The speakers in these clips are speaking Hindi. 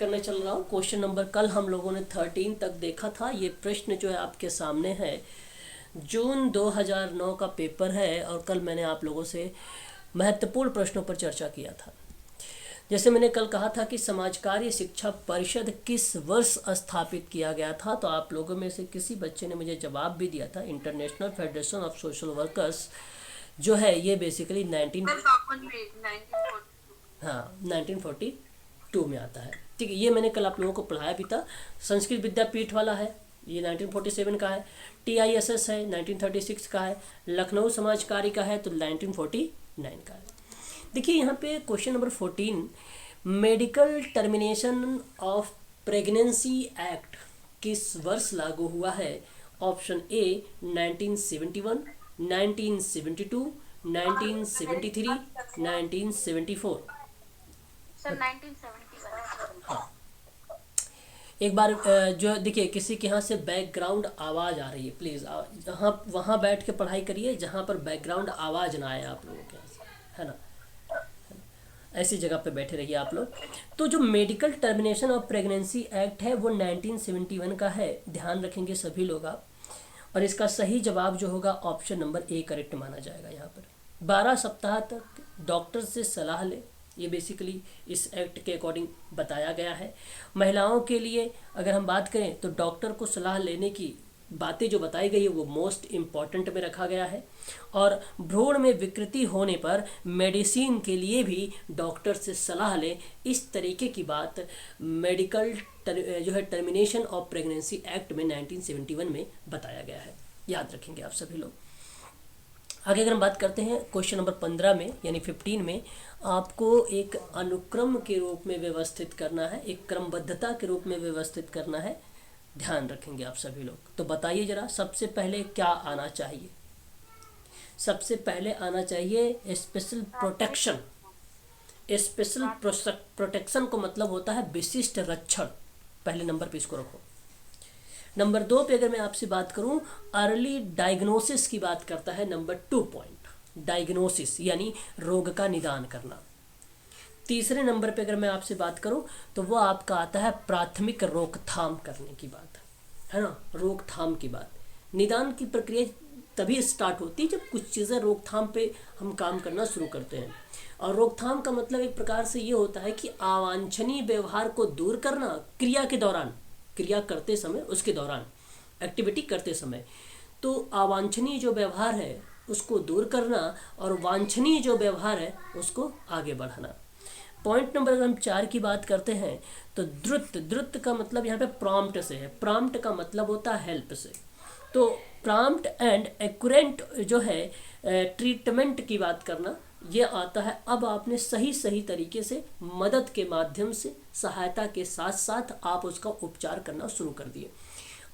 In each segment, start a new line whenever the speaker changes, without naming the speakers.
करने चल रहा हूँ। क्वेश्चन नंबर कल हम लोगों ने 13 तक देखा था। ये प्रश्न जो है आपके सामने है, जून 2009 का पेपर है और कल मैंने आप लोगों से महत्वपूर्ण प्रश्नों पर चर्चा किया था। जैसे मैंने कल कहा था कि समाज कार्य शिक्षा परिषद किस वर्ष स्थापित किया गया था, तो आप लोगों में से किसी बच्चे ने मुझे जवाब भी दिया था, international federation of social workers जो है ये बेसिकली 1942 में आता है। ठीक है, ये मैंने कल आप लोगों को पढ़ाया भी था। संस्कृत विद्यापीठ वाला है, ये 1947 का है। TISS है 1936 का है। लखनऊ समाज कार्य का है तो 1949 का है। देखिए यहाँ पे question number 14, medical termination of pregnancy act किस वर्ष लागू हुआ है? Option A 1971, 1972, 1973, 1974।
सर 1971।
हाँ, एक बार जो देखिए किसी के यहाँ से बैकग्राउंड आवाज़ आ रही है, प्लीज़ जहाँ वहाँ बैठ के पढ़ाई करिए जहाँ पर बैकग्राउंड आवाज़ ना आए आप लोगों के यहाँ से, है ना। ऐसी जगह पे बैठे रहिए आप लोग। तो जो medical termination of pregnancy act है वो 1971 का है, ध्यान रखेंगे सभी लोग आप। और इसका सही जवाब जो होगा ऑप्शन नंबर ए करेक्ट माना जाएगा। यहाँ पर 12 सप्ताह तक डॉक्टर से सलाह ले, ये बेसिकली इस एक्ट के अकॉर्डिंग बताया गया है। महिलाओं के लिए अगर हम बात करें तो डॉक्टर को सलाह लेने की बातें जो बताई गई है वो मोस्ट इम्पॉर्टेंट में रखा गया है। और भ्रूण में विकृति होने पर मेडिसिन के लिए भी डॉक्टर से सलाह लें, इस तरीके की बात मेडिकल जो है टर्मिनेशन ऑफ प्रेगनेंसी एक्ट में 1971 में बताया गया है। याद रखेंगे आप सभी लोग। आगे अगर हम बात करते हैं क्वेश्चन नंबर 15 में यानी 15 में, आपको एक अनुक्रम के रूप में व्यवस्थित करना है, एक क्रमबद्धता के रूप में व्यवस्थित करना है। ध्यान रखेंगे आप सभी लोग। तो बताइए जरा, सबसे पहले क्या आना चाहिए? सबसे पहले आना चाहिए स्पेशल प्रोटेक्शन। स्पेशल प्रोटेक्शन को मतलब होता है विशिष्ट रक्षण, पहले नंबर पे इसको रखो। नंबर 2 पे अगर मैं आपसे बात करूं, अर्ली डायग्नोसिस की बात करता है नंबर 2 पॉइंट, डायग्नोसिस यानी रोग का निदान करना। तीसरे नंबर पे अगर मैं आपसे बात करूं तो वो आपका आता है प्राथमिक रोकथाम करने की बात, है ना, रोकथाम की बात। निदान की प्रक्रिया तभी स्टार्ट होती है जब कुछ चीज़ें रोकथाम पे हम काम करना शुरू करते हैं। और रोकथाम का मतलब एक प्रकार से ये होता है कि अवांछनीय व्यवहार को दूर करना क्रिया के दौरान, क्रिया करते समय, उसके दौरान, एक्टिविटी करते समय। तो अवांछनीय जो व्यवहार है उसको दूर करना और वांछनीय जो व्यवहार है उसको आगे बढ़ाना। पॉइंट नंबर अगर हम 4 की बात करते हैं तो द्रुत का मतलब यहाँ पे प्रॉम्प्ट से है। प्रॉम्प्ट का मतलब होता है हेल्प से। तो प्रॉम्प्ट एंड एक्यूरेंट जो है ट्रीटमेंट की बात करना, ये आता है अब आपने सही तरीके से मदद के माध्यम से, सहायता के साथ साथ आप उसका उपचार करना शुरू कर दिए।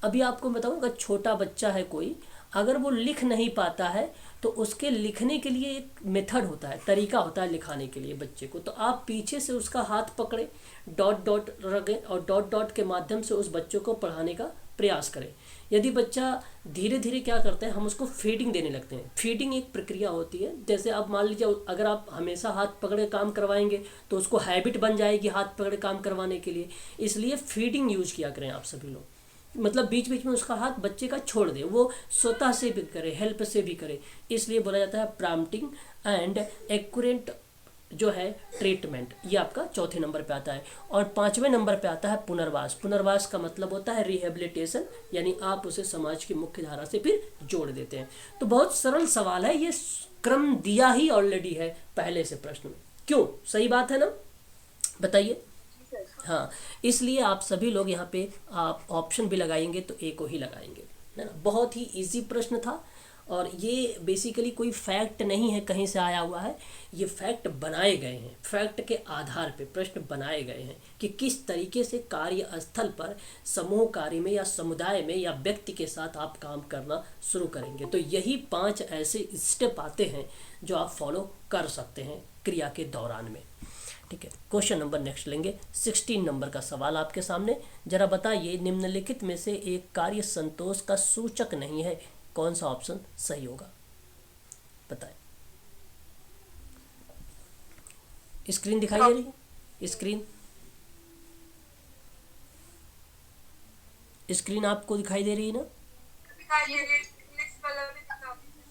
अभी आपको बताऊँ, अगर छोटा बच्चा है कोई, अगर वो लिख नहीं पाता है तो उसके लिखने के लिए एक मेथड होता है, तरीका होता है लिखाने के लिए बच्चे को। तो आप पीछे से उसका हाथ पकड़े, डॉट डॉट रखें और डॉट डॉट के माध्यम से उस बच्चों को पढ़ाने का प्रयास करें। यदि बच्चा धीरे धीरे क्या करता है, हम उसको फीडिंग देने लगते हैं। फीडिंग एक प्रक्रिया होती है। जैसे आप मान लीजिए अगर आप हमेशा हाथ पकड़े काम करवाएंगे तो उसको हैबिट बन जाएगी हाथ पकड़े काम करवाने के लिए। इसलिए फीडिंग यूज किया करें आप सभी लोग। मतलब बीच बीच में उसका हाथ बच्चे का छोड़ दे, वो स्वतः से भी करे, हेल्प से भी करे। इसलिए बोला जाता है प्रॉम्प्टिंग एंड एक्यूरेंट जो है ट्रीटमेंट, ये आपका चौथे नंबर पे आता है। और 5वें नंबर पे आता है पुनर्वास। पुनर्वास का मतलब होता है रिहेबिलिटेशन, यानी आप उसे समाज की मुख्य धारा से फिर जोड़ देते हैं। तो बहुत सरल सवाल है, ये क्रम दिया ही ऑलरेडी है पहले से प्रश्न में। क्यों? सही बात है ना, बताइए। हाँ, इसलिए आप सभी लोग यहाँ पे आप ऑप्शन भी लगाएंगे तो ए को ही लगाएंगे, है ना। बहुत ही इजी प्रश्न था और ये बेसिकली कोई फैक्ट नहीं है कहीं से आया हुआ है, ये फैक्ट बनाए गए हैं। फैक्ट के आधार पे प्रश्न बनाए गए हैं कि किस तरीके से कार्यस्थल पर, समूह कार्य में या समुदाय में या व्यक्ति के साथ आप काम करना शुरू करेंगे। तो यही 5 ऐसे स्टेप आते हैं जो आप फॉलो कर सकते हैं क्रिया के दौरान में। ठीक है, क्वेश्चन नंबर नेक्स्ट लेंगे। 16 नंबर का सवाल आपके सामने। जरा बताइए, निम्नलिखित में से एक कार्य संतोष का सूचक नहीं है, कौन सा ऑप्शन सही होगा? बताएं। स्क्रीन दिखाई दे रही है? स्क्रीन स्क्रीन आपको दिखाई दे रही है ना?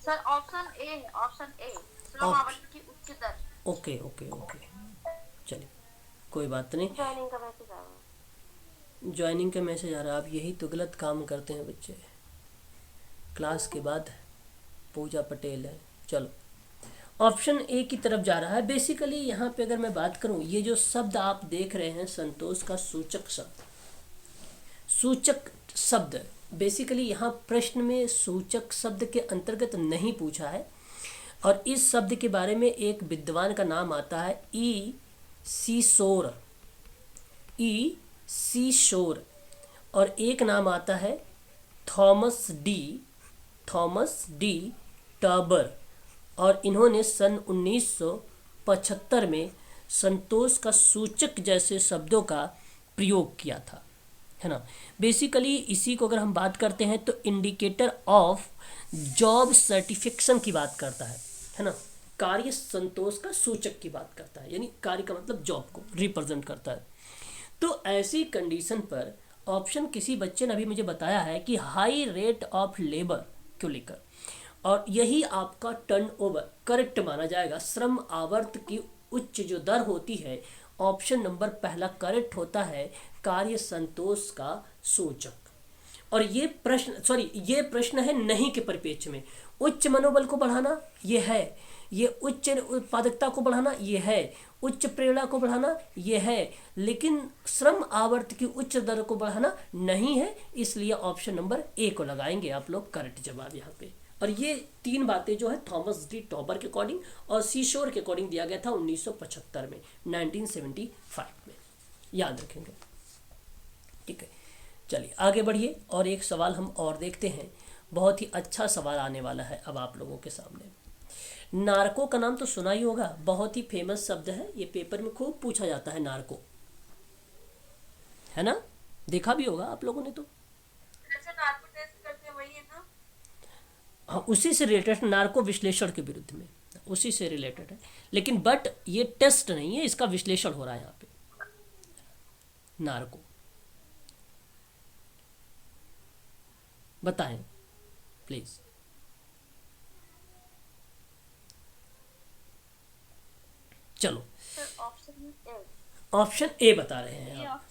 सर ऑप्शन ए है, ऑप्शन ए, श्रम
ओके
आवंटन की उच्च दर।
ओके ओके ओके, चलिए कोई बात नहीं।
ज्वाइनिंग का मैसेज आया।
ज्वाइनिंग का मैसेज आ रहा है, आप यही तो गलत काम करते हैं बच्चे। क्लास के बाद पूजा पटेल है। चलो, ऑप्शन ए की तरफ जा रहा है। बेसिकली यहाँ पे अगर मैं बात करूँ, ये जो शब्द आप देख रहे हैं संतोष का सूचक शब्द, सूचक शब्द बेसिकली यहाँ प्रश्न में सूचक शब्द के अंतर्गत नहीं पूछा है, और इस शब्द के बारे में एक विद्वान का नाम आता है ई सी शोर, ई सी शोर, और एक नाम आता है थॉमस डी टॉबर, और इन्होंने सन 1975 में संतोष का सूचक जैसे शब्दों का प्रयोग किया था, है ना। बेसिकली इसी को अगर हम बात करते हैं तो इंडिकेटर ऑफ जॉब सर्टिफिकेशन की बात करता है ना। कार्य संतोष का सूचक की बात करता है, यानी कार्य का मतलब जॉब को रिप्रेजेंट करता है। तो ऐसी कंडीशन पर ऑप्शन किसी बच्चे ने अभी मुझे बताया है कि हाई रेट ऑफ लेबर को लेकर, और यही आपका टर्नओवर करेक्ट माना जाएगा। श्रम आवर्त की उच्च जो दर होती है, ऑप्शन नंबर पहला करेक्ट होता है, कार्य संतोष का सूचक। और ये प्रश्न है नहीं के परिप्रेक्ष्य में। उच्च मनोबल को बढ़ाना ये है, ये उच्च उत्पादकता को बढ़ाना ये है, उच्च प्रेरणा को बढ़ाना ये है, लेकिन श्रम आवर्त की उच्च दर को बढ़ाना नहीं है। इसलिए ऑप्शन नंबर ए को लगाएंगे आप लोग करेक्ट जवाब यहाँ पे। और ये तीन बातें जो है थॉमस डी टॉबर के अकॉर्डिंग और सीशोर के अकॉर्डिंग दिया गया था 1975 में, 1975 में, याद रखेंगे। ठीक है, चलिए आगे बढ़िए और एक सवाल हम और देखते हैं। बहुत ही अच्छा सवाल आने वाला है अब आप लोगों के सामने। नार्को का नाम तो सुना ही होगा, बहुत ही फेमस शब्द है, ये पेपर में खूब पूछा जाता है नार्को, है ना, देखा भी होगा आप लोगों ने तो।
नार्को टेस्ट करते वही है ना?
हाँ, उसी से रिलेटेड, नार्को विश्लेषण के विरुद्ध में उसी से रिलेटेड है, लेकिन बट ये टेस्ट नहीं है, इसका विश्लेषण हो रहा है यहाँ पे नार्को। बताएं प्लीज। चलो ऑप्शन ए बता रहे हैं आप।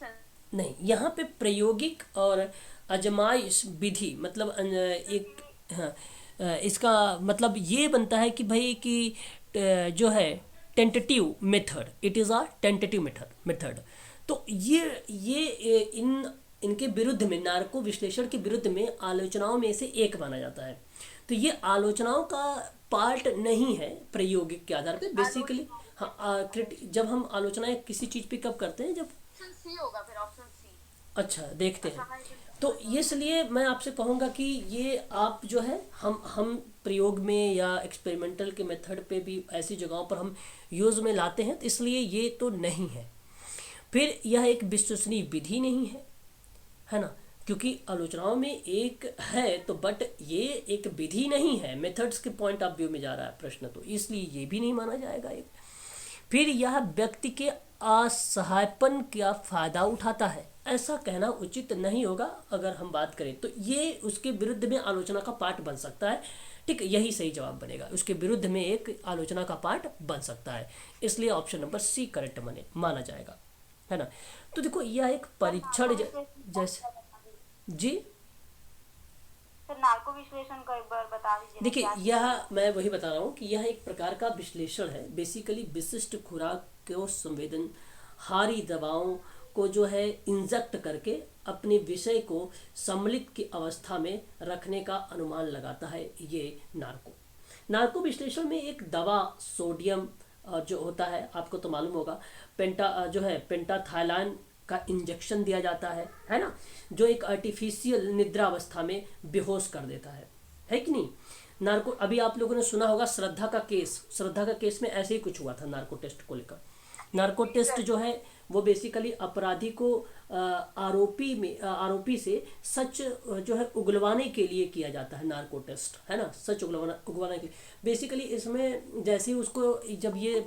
नहीं, यहाँ पे प्रायोगिक और आजमाइश विधि मतलब एक, हाँ, इसका मतलब ये बनता है कि भाई कि जो है tentative method, it is a tentative method. तो ये इनके विरुद्ध में, नार्को विश्लेषण के विरुद्ध में आलोचनाओं में से एक माना जाता है। तो ये आलोचनाओं का पार्ट नहीं है प्रायोगिक के आधार पे। बेसिकली हाँ, जब हम आलोचनाएं किसी चीज़ पे कब करते हैं, जब
सी होगा, फिर ऑप्शन सी।
अच्छा देखते हैं। तो इसलिए मैं आपसे कहूँगा कि ये आप जो है हम प्रयोग में या एक्सपेरिमेंटल के मेथड पे भी ऐसी जगहों पर हम यूज़ में लाते हैं, तो इसलिए ये तो नहीं है। फिर यह एक विश्वसनीय विधि नहीं है ना, क्योंकि आलोचनाओं में एक है तो बट ये एक विधि नहीं है, मेथड्स के पॉइंट ऑफ व्यू में जा रहा है प्रश्न, तो इसलिए ये भी नहीं माना जाएगा एक। फिर यह व्यक्ति के असहायपन का फायदा उठाता है, ऐसा कहना उचित नहीं होगा अगर हम बात करें तो। ये उसके विरुद्ध में आलोचना का पार्ट बन सकता है, ठीक, यही सही जवाब बनेगा। उसके विरुद्ध में एक आलोचना का पार्ट बन सकता है, इसलिए ऑप्शन नंबर सी करेक्ट माना जाएगा, है ना। तो देखो यह एक परीक्षण जैसे जी,
नार्को विश्लेषण को एक बार बता दीजिए।
देखिए यह मैं वही बता रहा हूँ कि यह एक प्रकार का विश्लेषण है। बेसिकली विशिष्ट खुराक को संवेदनहारी दवाओं को जो है इंजेक्ट करके अपने विषय को सम्मिलित की अवस्था में रखने का अनुमान लगाता है ये नार्को विश्लेषण में एक दवा सोडियम जो होता है, आपको तो मालूम होगा, पेंटाथाइलान का इंजेक्शन दिया जाता है ना, जो एक आर्टिफिशियल निद्रा अवस्था में बेहोश कर देता है कि नहीं। नार्को अभी आप लोगों ने सुना होगा श्रद्धा का केस में ऐसे ही कुछ हुआ था नार्को टेस्ट को लेकर। नार्को टेस्ट जो है वो बेसिकली अपराधी को आरोपी से सच जो है उगलवाने के लिए किया जाता है नार्को टेस्ट, है ना, सच उगलवाने के लिए। बेसिकली इसमें जैसे ही उसको जब ये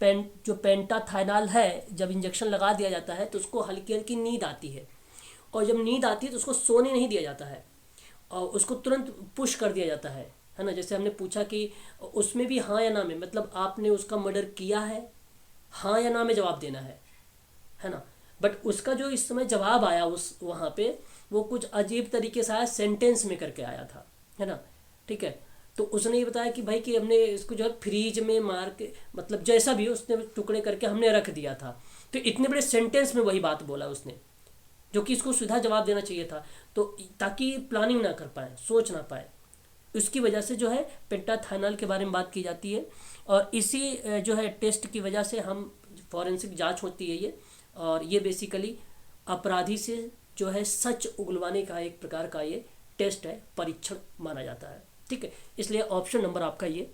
जो पेंटाथाइनाल है जब इंजेक्शन लगा दिया जाता है तो उसको हल्की हल्की नींद आती है, और जब नींद आती है तो उसको सोने नहीं दिया जाता है और उसको तुरंत पुश कर दिया जाता है ना। जैसे हमने पूछा कि उसमें भी हाँ या ना में, मतलब आपने उसका मर्डर किया है, हाँ या ना में जवाब देना है ना। बट उसका जो इस समय जवाब आया उस वहाँ पे, वो कुछ अजीब तरीके से आया, सेंटेंस में करके आया था, है ना। ठीक है, तो उसने ये बताया कि भाई कि हमने इसको जो है फ्रीज में मार के, मतलब जैसा भी उसने टुकड़े करके हमने रख दिया था। तो इतने बड़े सेंटेंस में वही बात बोला उसने, जो कि इसको सीधा जवाब देना चाहिए था, तो ताकि प्लानिंग ना कर पाए, सोच ना पाए। उसकी वजह से जो है पेंटाथाइनल के बारे में बात की जाती है। और इसी जो है टेस्ट की वजह से हम फॉरेंसिक जांच होती है ये, और ये बेसिकली अपराधी से जो है सच उगलवाने का एक प्रकार का ये टेस्ट है, परीक्षण माना जाता है। ठीक है, इसलिए ऑप्शन नंबर आपका ये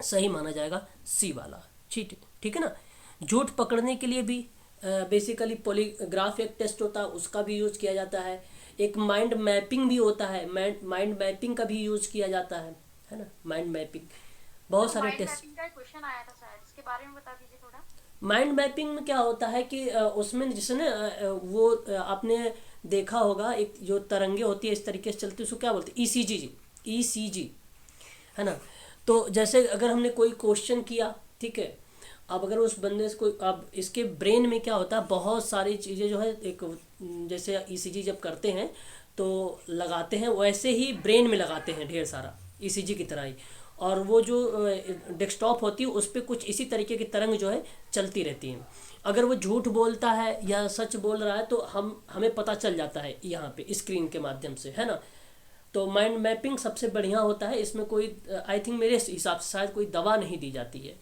सही माना जाएगा, सी वाला। ठीक है ना। झूठ पकड़ने के लिए भी बेसिकली पॉलीग्राफ एक टेस्ट होता है, उसका भी यूज किया जाता है। एक माइंड मैपिंग भी होता है, माइंड मैपिंग का भी यूज किया जाता है ना। माइंड मैपिंग, बहुत सारे
माइंड
टेस्ट।
मैपिंग का क्वेश्चन आया था शायद, इसके बारे में बता दीजिए थोड़ा।
माइंड मैपिंग में क्या होता है कि उसमें जैसे ना वो आपने देखा होगा, एक जो तरंगे होती है इस तरीके से चलती है, उसको क्या बोलते हैं, ईसीजी। ईसीजी, है ना। तो जैसे अगर हमने कोई क्वेश्चन किया, ठीक है, अब अगर उस बंदे से कोई, अब इसके ब्रेन में क्या होता है, बहुत सारी चीज़ें जो है एक, जैसे ईसीजी जब करते हैं तो लगाते हैं, वैसे ही ब्रेन में लगाते हैं ढेर सारा, ईसीजी की तरह ही। और वो जो डेस्कटॉप होती है उस पर कुछ इसी तरीके की तरंग जो है चलती रहती हैं। अगर वो झूठ बोलता है या सच बोल रहा है तो हमें पता चल जाता है यहाँ पे स्क्रीन के माध्यम से, है ना। तो माइंड मैपिंग सबसे बढ़िया होता है। इसमें कोई आई थिंक मेरे हिसाब से शायद कोई दवा नहीं दी जाती है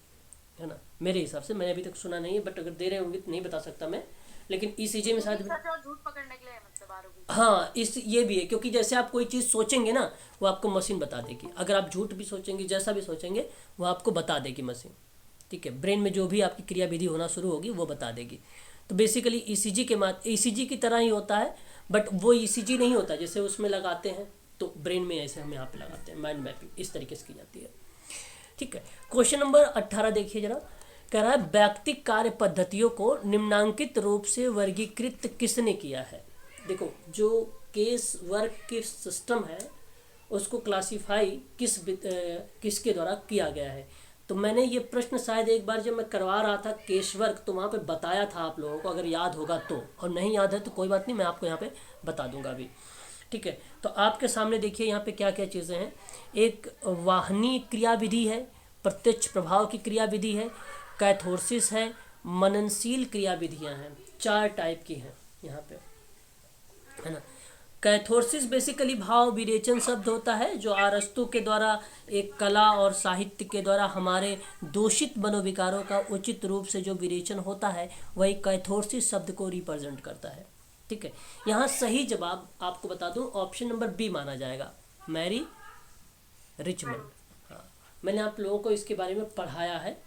ना, मेरे हिसाब से। मैंने अभी तक सुना नहीं है, बट अगर दे रहे होंगे तो नहीं बता सकता मैं, लेकिन ईसीजी में शायद।
सच और झूठ पकड़ने के लिए है, मतलब आरोपी।
हाँ, इस ये भी है, क्योंकि जैसे आप कोई चीज़ सोचेंगे ना, वो आपको मशीन बता देगी। अगर आप झूठ भी सोचेंगे, जैसा भी सोचेंगे, वो आपको बता देगी मशीन। ठीक है, ब्रेन में जो भी आपकी क्रियाविधि होना शुरू होगी वो बता देगी। तो बेसिकली ईसीजी की तरह ही होता है, बट वो ईसीजी नहीं होता जैसे उसमें लगाते हैं तो ब्रेन में, ऐसे हम यहाँ पे लगाते हैं। माइंड मैपिंग इस तरीके से की जाती है। ठीक है, क्वेश्चन नंबर 18 देखिए जरा। कह रहा है व्यक्तिक कार्य पद्धतियों को निम्नांकित रूप से वर्गीकृत किसने किया है। देखो, जो केस वर्क के सिस्टम है उसको क्लासिफाई किसके द्वारा किया गया है। तो मैंने ये प्रश्न शायद एक बार जब मैं करवा रहा था केस वर्क, तो वहाँ पे बताया था आप लोगों को, अगर याद होगा तो। और नहीं याद है तो कोई बात नहीं, मैं आपको यहाँ पे बता दूंगा अभी। ठीक है, तो आपके सामने देखिए यहाँ पे क्या क्या चीज़ें हैं। एक वाहनी क्रियाविधि है, प्रत्यक्ष प्रभाव की क्रियाविधि है, कैथोरसिस है, मननशील क्रियाविधियाँ हैं। 4 टाइप की हैं यहाँ पे, है ना। कैथोरसिस बेसिकली भाव विरेचन शब्द होता है, जो अरस्तु के द्वारा एक कला और साहित्य के द्वारा हमारे दूषित मनोविकारों का उचित रूप से जो विरेचन होता है, वही कैथोरसिस शब्द को रिप्रेजेंट करता है। ठीक है, यहाँ सही जवाब आपको बता दूं, ऑप्शन नंबर बी माना जाएगा, मैरी रिचमंड। हाँ, मैंने आप लोगों को इसके बारे में पढ़ाया है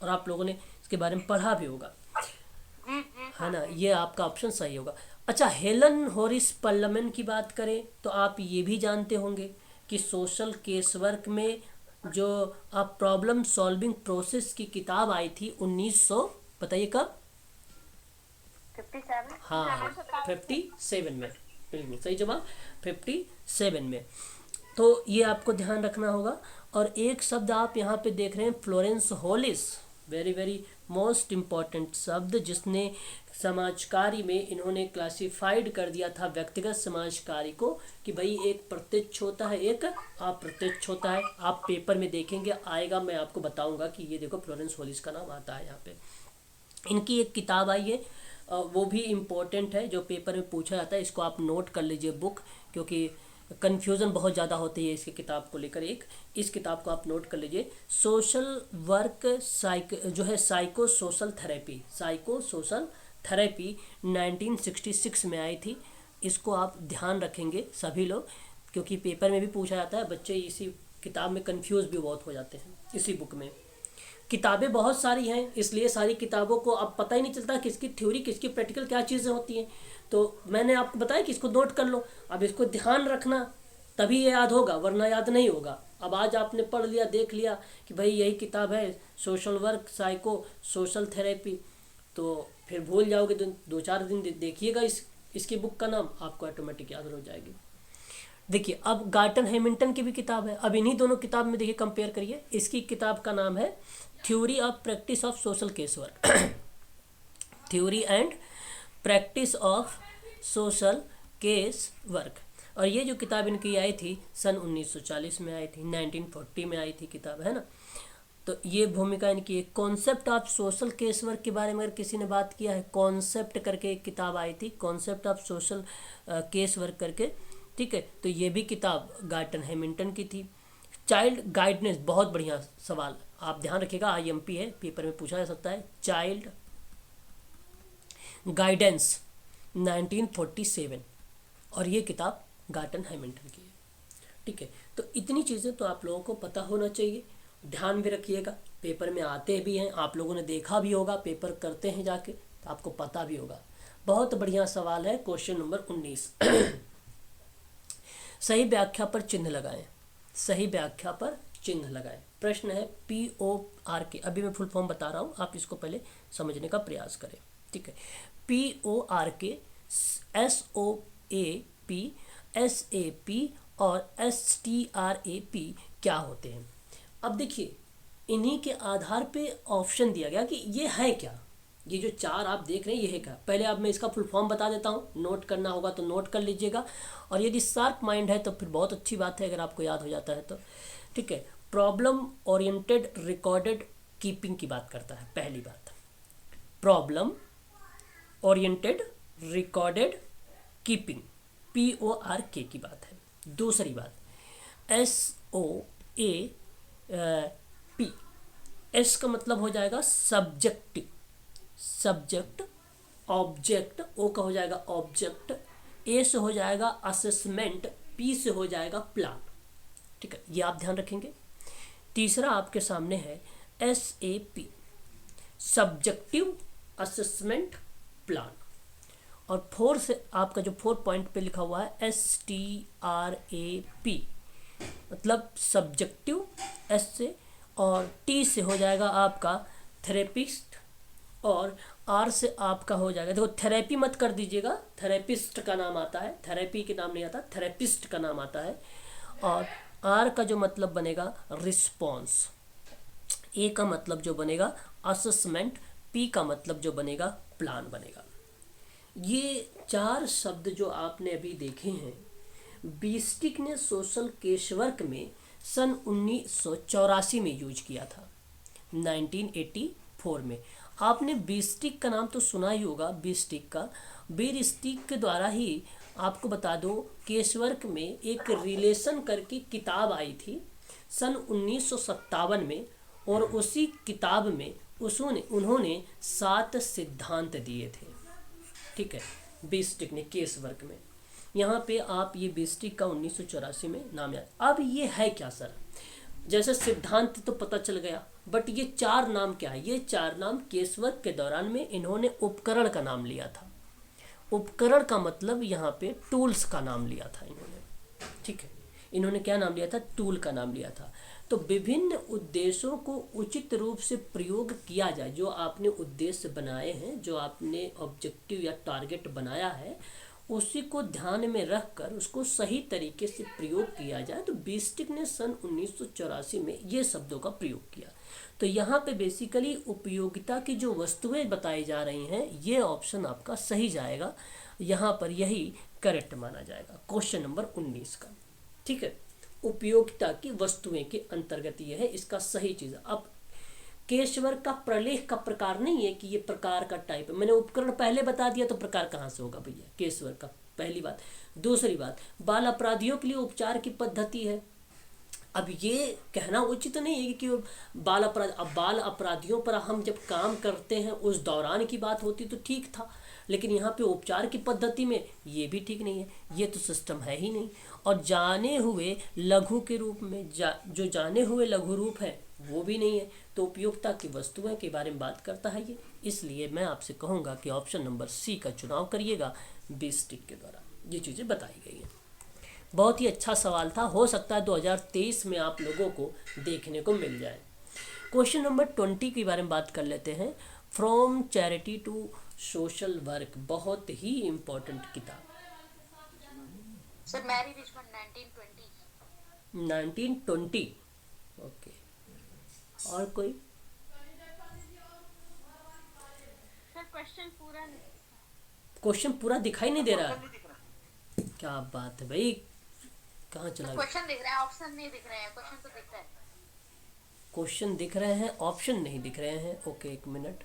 और आप लोगों ने इसके बारे में पढ़ा भी होगा,
जी जी
है
हाँ।
ना। ये आपका ऑप्शन सही होगा। अच्छा, हेलन होरिस पल्लमन की बात करें तो आप ये भी जानते होंगे कि सोशल केस वर्क में जो प्रॉब्लम सॉल्विंग प्रोसेस की किताब आई थी 1900, बताइए कब।
57।
हाँ, 57 में, बिल्कुल सही जवाब, 57 में। तो ये आपको ध्यान रखना होगा। और एक शब्द आप यहाँ पे देख रहे हैं, Florence Hollis, very very most important शब्द, जिसने समाजकारी में इन्होंने क्लासिफाइड कर दिया था व्यक्तिगत समाजकारी को कि भाई एक प्रत्यक्ष होता है, एक अप्रत्यक्ष होता है। आप पेपर में देखेंगे, आएगा, मैं आपको बताऊंगा कि ये देखो फ्लोरेंस होलिस का नाम आता है यहाँ पे। इनकी एक किताब आई है, वो भी इम्पोर्टेंट है, जो पेपर में पूछा जाता है। इसको आप नोट कर लीजिए बुक, क्योंकि कन्फ्यूज़न बहुत ज़्यादा होती है इसकी किताब को लेकर। इस किताब को आप नोट कर लीजिए, सोशल वर्क जो है साइको सोशल थेरेपी 1966 में आई थी। इसको आप ध्यान रखेंगे सभी लोग, क्योंकि पेपर में भी पूछा जाता है। बच्चे इसी किताब में कंफ्यूज भी बहुत हो जाते हैं। इसी बुक में किताबें बहुत सारी हैं, इसलिए सारी किताबों को अब पता ही नहीं चलता किसकी थ्योरी किसकी प्रैक्टिकल क्या चीज़ें होती हैं। तो मैंने आपको बताया कि इसको नोट कर लो, अब इसको ध्यान रखना, तभी ये याद होगा, वरना याद नहीं होगा। अब आज आपने पढ़ लिया, देख लिया कि भाई यही किताब है, social work psycho social therapy, तो फिर भूल जाओगे। तो 2-4 दिन देखिएगा इस इसकी बुक का नाम आपको ऑटोमेटिक याद हो जाएगी। देखिए अब गार्टन हैमिल्टन की भी किताब है, अब इन्हीं दोनों किताब में देखिए कंपेयर करिए। इसकी किताब का नाम है theory of practice of social case work, theory and practice of social case work. और ये जो किताब इनकी आई थी सन 1940 में आई थी, 1940 में आई थी किताब, है ना। तो ये भूमिका इनकी एक concept of social case work के बारे में अगर किसी ने बात किया है, कॉन्सेप्ट करके एक किताब आई थी, concept of social case work करके, ठीक है। तो ये भी किताब गार्टन हैमिल्टन की थी। चाइल्ड गाइडेंस, बहुत बढ़िया सवाल, आप ध्यान रखिएगा, आईएमपी है, पेपर में पूछा जा सकता है। चाइल्ड गाइडेंस 1947, और ये किताब गार्टन हैमिल्टन की है, ठीक है। तो इतनी चीज़ें तो आप लोगों को पता होना चाहिए, ध्यान भी रखिएगा, पेपर में आते भी हैं, आप लोगों ने देखा भी होगा, पेपर करते हैं जाके तो आपको पता भी होगा। बहुत बढ़िया सवाल है क्वेश्चन नंबर 19। सही व्याख्या पर चिन्ह लगाएं, सही व्याख्या पर चिन्ह लगाएं। प्रश्न है PORK, अभी मैं फुल फॉर्म बता रहा हूँ, आप इसको पहले समझने का प्रयास करें, ठीक है। PORK, SOAP, SAP और STRAP क्या होते हैं। अब देखिए इन्हीं के आधार पे ऑप्शन दिया गया कि ये है क्या, ये जो चार आप देख रहे हैं ये है क्या। पहले अब मैं इसका फुल फॉर्म बता देता हूँ, नोट करना होगा तो नोट कर लीजिएगा, और यदि शार्प माइंड है तो फिर बहुत अच्छी बात है अगर आपको याद हो जाता है तो, ठीक है। प्रॉब्लम ओरिएंटेड रिकॉर्डेड कीपिंग की बात करता है, पहली बात problem oriented recorded keeping, PORK की बात है। दूसरी बात SOAP, एस का मतलब हो जाएगा सब्जेक्टिव, सब्जेक्ट, ऑब्जेक्ट, ओ का हो जाएगा ऑब्जेक्ट, ए से हो जाएगा असेसमेंट, पी से हो जाएगा प्लान, ठीक है, ये आप ध्यान रखेंगे। तीसरा आपके सामने है SAP, सब्जेक्टिव असेसमेंट प्लान, और फोर से आपका जो 4 पॉइंट पे लिखा हुआ है STRAP, मतलब सब्जेक्टिव, एस से, और टी से हो जाएगा आपका थेरेपिस्ट, और आर से आपका हो जाएगा, देखो थेरेपी मत कर दीजिएगा, थेरेपिस्ट का नाम आता है, थेरेपी के नाम नहीं आता, थेरेपिस्ट का नाम आता है। और आर का जो मतलब बनेगा रिस्पॉन्स, ए का मतलब जो बनेगा असेसमेंट, पी का मतलब जो बनेगा प्लान बनेगा। ये चार शब्द जो आपने अभी देखे हैं बीस्टिक ने सोशल केस वर्क में सन 1984 में यूज किया था, 1984 में। आपने बीस्टिक का नाम तो सुना ही होगा, बीस्टिक का, बीस्टिक के द्वारा ही आपको बता दो केस वर्क में एक रिलेशन करके किताब आई थी सन 1957 में, और उसी किताब में उन्होंने 7 सिद्धांत दिए थे, ठीक है, बीस्टिक ने केस वर्क में। यहाँ पे आप ये बीस्टिक का 1984 में नाम याद। अब ये है क्या सर, जैसे सिद्धांत तो पता चल गया, बट ये चार नाम क्या है। ये चार नाम केस वर्क के दौरान में इन्होंने उपकरण का नाम लिया था, उपकरण का मतलब यहाँ पे टूल्स का नाम लिया था इन्होंने, ठीक है, इन्होंने क्या नाम लिया था, टूल का नाम लिया था। तो विभिन्न उद्देश्यों को उचित रूप से प्रयोग किया जाए, जो आपने उद्देश्य बनाए हैं, जो आपने ऑब्जेक्टिव या टारगेट बनाया है, उसी को ध्यान में रखकर उसको सही तरीके से प्रयोग किया जाए। तो बीस्टिक ने सन 1984 में ये शब्दों का प्रयोग किया। तो यहाँ पे बेसिकली उपयोगिता की जो वस्तुएं बताई जा रही हैं, ये ऑप्शन आपका सही जाएगा, यहाँ पर यही करेक्ट माना जाएगा क्वेश्चन नंबर 19 का, ठीक है। उपयोगिता की वस्तुएं के अंतर्गत ये है, इसका सही चीज़। अब केस वर्क का प्रलेख का प्रकार नहीं है कि ये प्रकार का टाइप है, मैंने उपकरण पहले बता दिया, तो प्रकार कहाँ से होगा भैया केस वर्क का, पहली बात। दूसरी बात, बाल अपराधियों के लिए उपचार की पद्धति है। अब ये कहना उचित नहीं है कि बाल अपराधियों पर हम जब काम करते हैं उस दौरान की बात होती तो ठीक था, लेकिन यहाँ पे उपचार की पद्धति में ये भी ठीक नहीं है, ये तो सिस्टम है ही नहीं। और जाने हुए लघु के रूप में जो जाने हुए लघु रूप है वो भी नहीं है। तो उपयोगिता की वस्तुएं के बारे में बात करता है ये, इसलिए मैं आपसे कहूँगा कि ऑप्शन नंबर सी का चुनाव करिएगा, बीस्टिक के द्वारा ये चीज़ें बताई गई हैं। बहुत ही अच्छा सवाल था, हो सकता है 2023 में आप लोगों को देखने को मिल जाए। क्वेश्चन नंबर 20 के बारे में बात कर लेते हैं। From charity to social work, बहुत ही इम्पोर्टेंट किताब।
Sir Mary Richmond 1920।
1920। ओके, और कोई?
सर क्वेश्चन पूरा नहीं।
क्वेश्चन पूरा दिखाई नहीं दे रहा
क्वेश्चन
है?
नहीं दिख रहा।
क्या बात है भाई, कहाँ चला गया?
क्वेश्चन दिख रहा है, ऑप्शन नहीं दिख रहे हैं, क्वेश्चन तो दिख रहा है।
क्वेश्चन दिख रहे हैं, ऑप्शन नहीं दिख रहे हैं। ओके, एक मिनट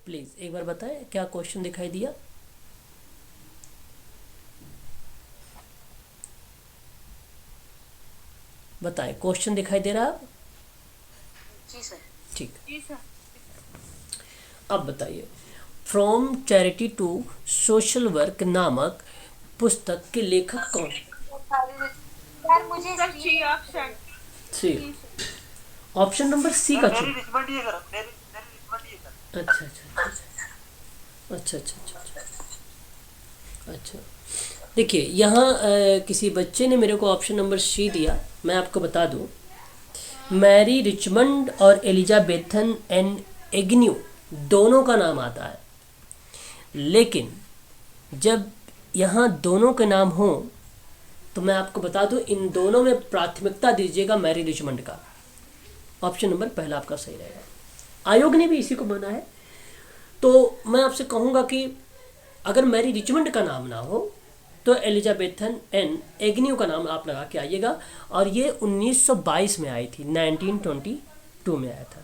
प्लीज, एक बार बताएं क्या क्वेश्चन दिखाई दिया? बताएं, क्वेश्चन दिखाई दे रहा है?
जी सर।
ठीक,
जी सर।
अब बताइए, from charity to social work नामक पुस्तक के लेखक कौन?
सर मुझे C option.
C, option number C का
मेरी
चुन।
रिचमंड ये कर, मेरी रिचमंड ये कर।
अच्छा अच्छा अच्छा अच्छा अच्छा अच्छा अच्छा अच्छा। देखिए यहाँ किसी बच्चे ने मेरे को ऑप्शन नंबर सी दिया। मैं आपको बता दूं, मैरी रिचमंड और एलिजाबेथन एन एग्न्यू दोनों का नाम आता है, लेकिन जब यहाँ दोनों के नाम हो तो मैं आपको बता दूं, इन दोनों में प्राथमिकता दीजिएगा मैरी रिचमंड का। ऑप्शन नंबर पहला आपका सही रहेगा। आयोग ने भी इसी को माना है। तो मैं आपसे कहूँगा कि अगर मैरी रिचमंड का नाम ना हो तो एलिजाबेथन एन एग्न्यू का नाम आप लगा के आइएगा। और ये 1922 में आई थी, 1922 में आया था।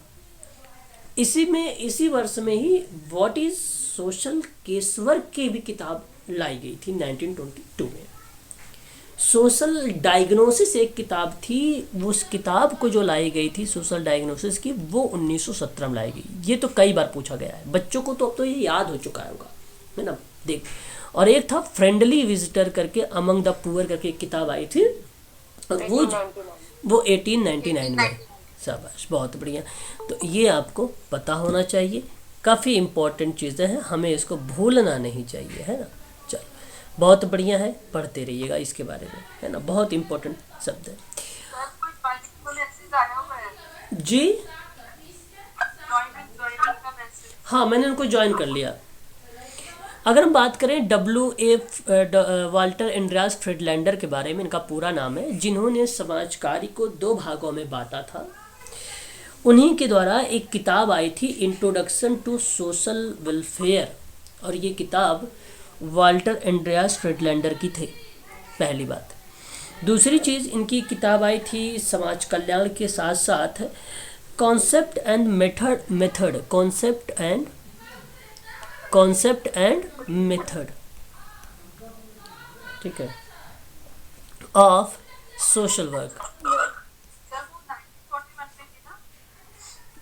इसी वर्ष में ही व्हाट इज सोशल केसवर्क की भी किताब लाई गई थी 1922 में। सोशल डायग्नोसिस एक किताब थी, उस किताब को जो लाई गई थी सोशल डायग्नोसिस की, वो 1917 में लाई गई। ये तो कई बार पूछा गया है बच्चों को, तो अब तो ये याद हो चुका होगा, है ना। देख, और एक था फ्रेंडली विजिटर करके, अमंग द पुअर करके एक किताब आई थी, और वो 1899 में। शाबाश, बहुत बढ़िया। तो ये आपको पता होना चाहिए, काफ़ी इम्पोर्टेंट चीज़ें हैं, हमें इसको भूलना नहीं चाहिए, है ना। चलो, बहुत बढ़िया है, पढ़ते रहिएगा इसके बारे में, है ना, बहुत इम्पोर्टेंट शब्द है। जी हाँ, मैंने उनको ज्वाइन कर लिया। अगर हम बात करें वाल्टर एंड्रियास फ्रिडलैंडर के बारे में, इनका पूरा नाम है, जिन्होंने समाज कार्य को 2 भागों में बांटा था, उन्हीं के द्वारा एक किताब आई थी इंट्रोडक्शन टू सोशल वेलफेयर, और ये किताब वाल्टर एंड्रियास फ्रिडलैंडर की थी, पहली बात। दूसरी चीज़, इनकी किताब आई थी समाज कल्याण के साथ साथ कॉन्सेप्ट एंड मेथड ठीक है, ऑफ सोशल वर्क।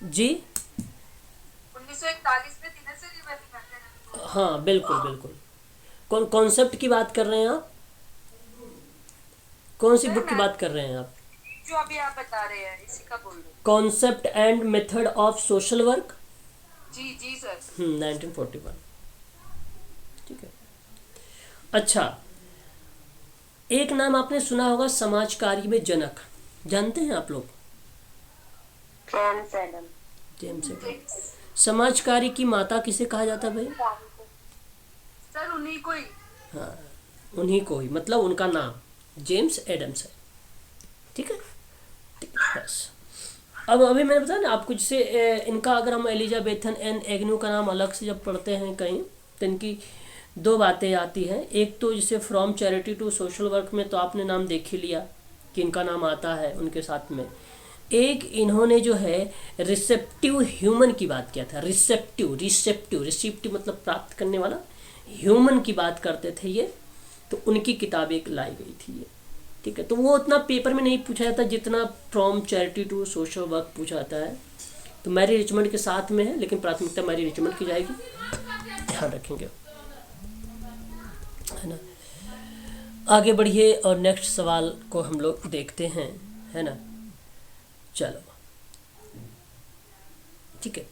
जी
1941 में थी ना सर ये वाली बातें?
हाँ, बिल्कुल बिल्कुल। कौन कॉन्सेप्ट की बात कर रहे हैं आप? कौन सी बुक की बात कर रहे हैं आप?
जो अभी आप बता रहे हैं इसी का बोल रहे हैं।
Concept and method of social work.
जी जी सर।
1941। ठीक है। अच्छा, एक नाम आपने सुना होगा समाज कार्य में जनक, जानते हैं आप लोग? James Adam. समाज कार्य की माता किसे कहा जाता है भाई?
सर उन्हीं को ही।
हाँ, उन्हीं को ही, मतलब उनका नाम जेम्स एडम्स है। ठीक है, बस। अब अभी मैंने बताया ना आपको, जैसे इनका अगर हम एलिजाबेथन एन एग्न्यू का नाम अलग से जब पढ़ते हैं कहीं, तो इनकी 2 बातें आती हैं। एक तो जैसे from charity to social work में तो आपने नाम देख ही लिया कि इनका नाम आता है उनके साथ में। एक इन्होंने जो है रिसेप्टिव ह्यूमन की बात किया था, रिसेप्टिव मतलब प्राप्त करने वाला, ह्यूमन की बात करते थे ये, तो उनकी किताब एक लाई गई थी ये। ठीक है, तो वो उतना पेपर में नहीं पूछा जाता जितना from charity to social work पूछा जाता है। तो मैरी रिचमंड के साथ में है, लेकिन प्राथमिकता मैरी रिचमंड की जाएगी, ध्यान रखेंगे, है ना। आगे बढ़िए और नेक्स्ट सवाल को हम लोग देखते हैं, है ना। चलो, ठीक है।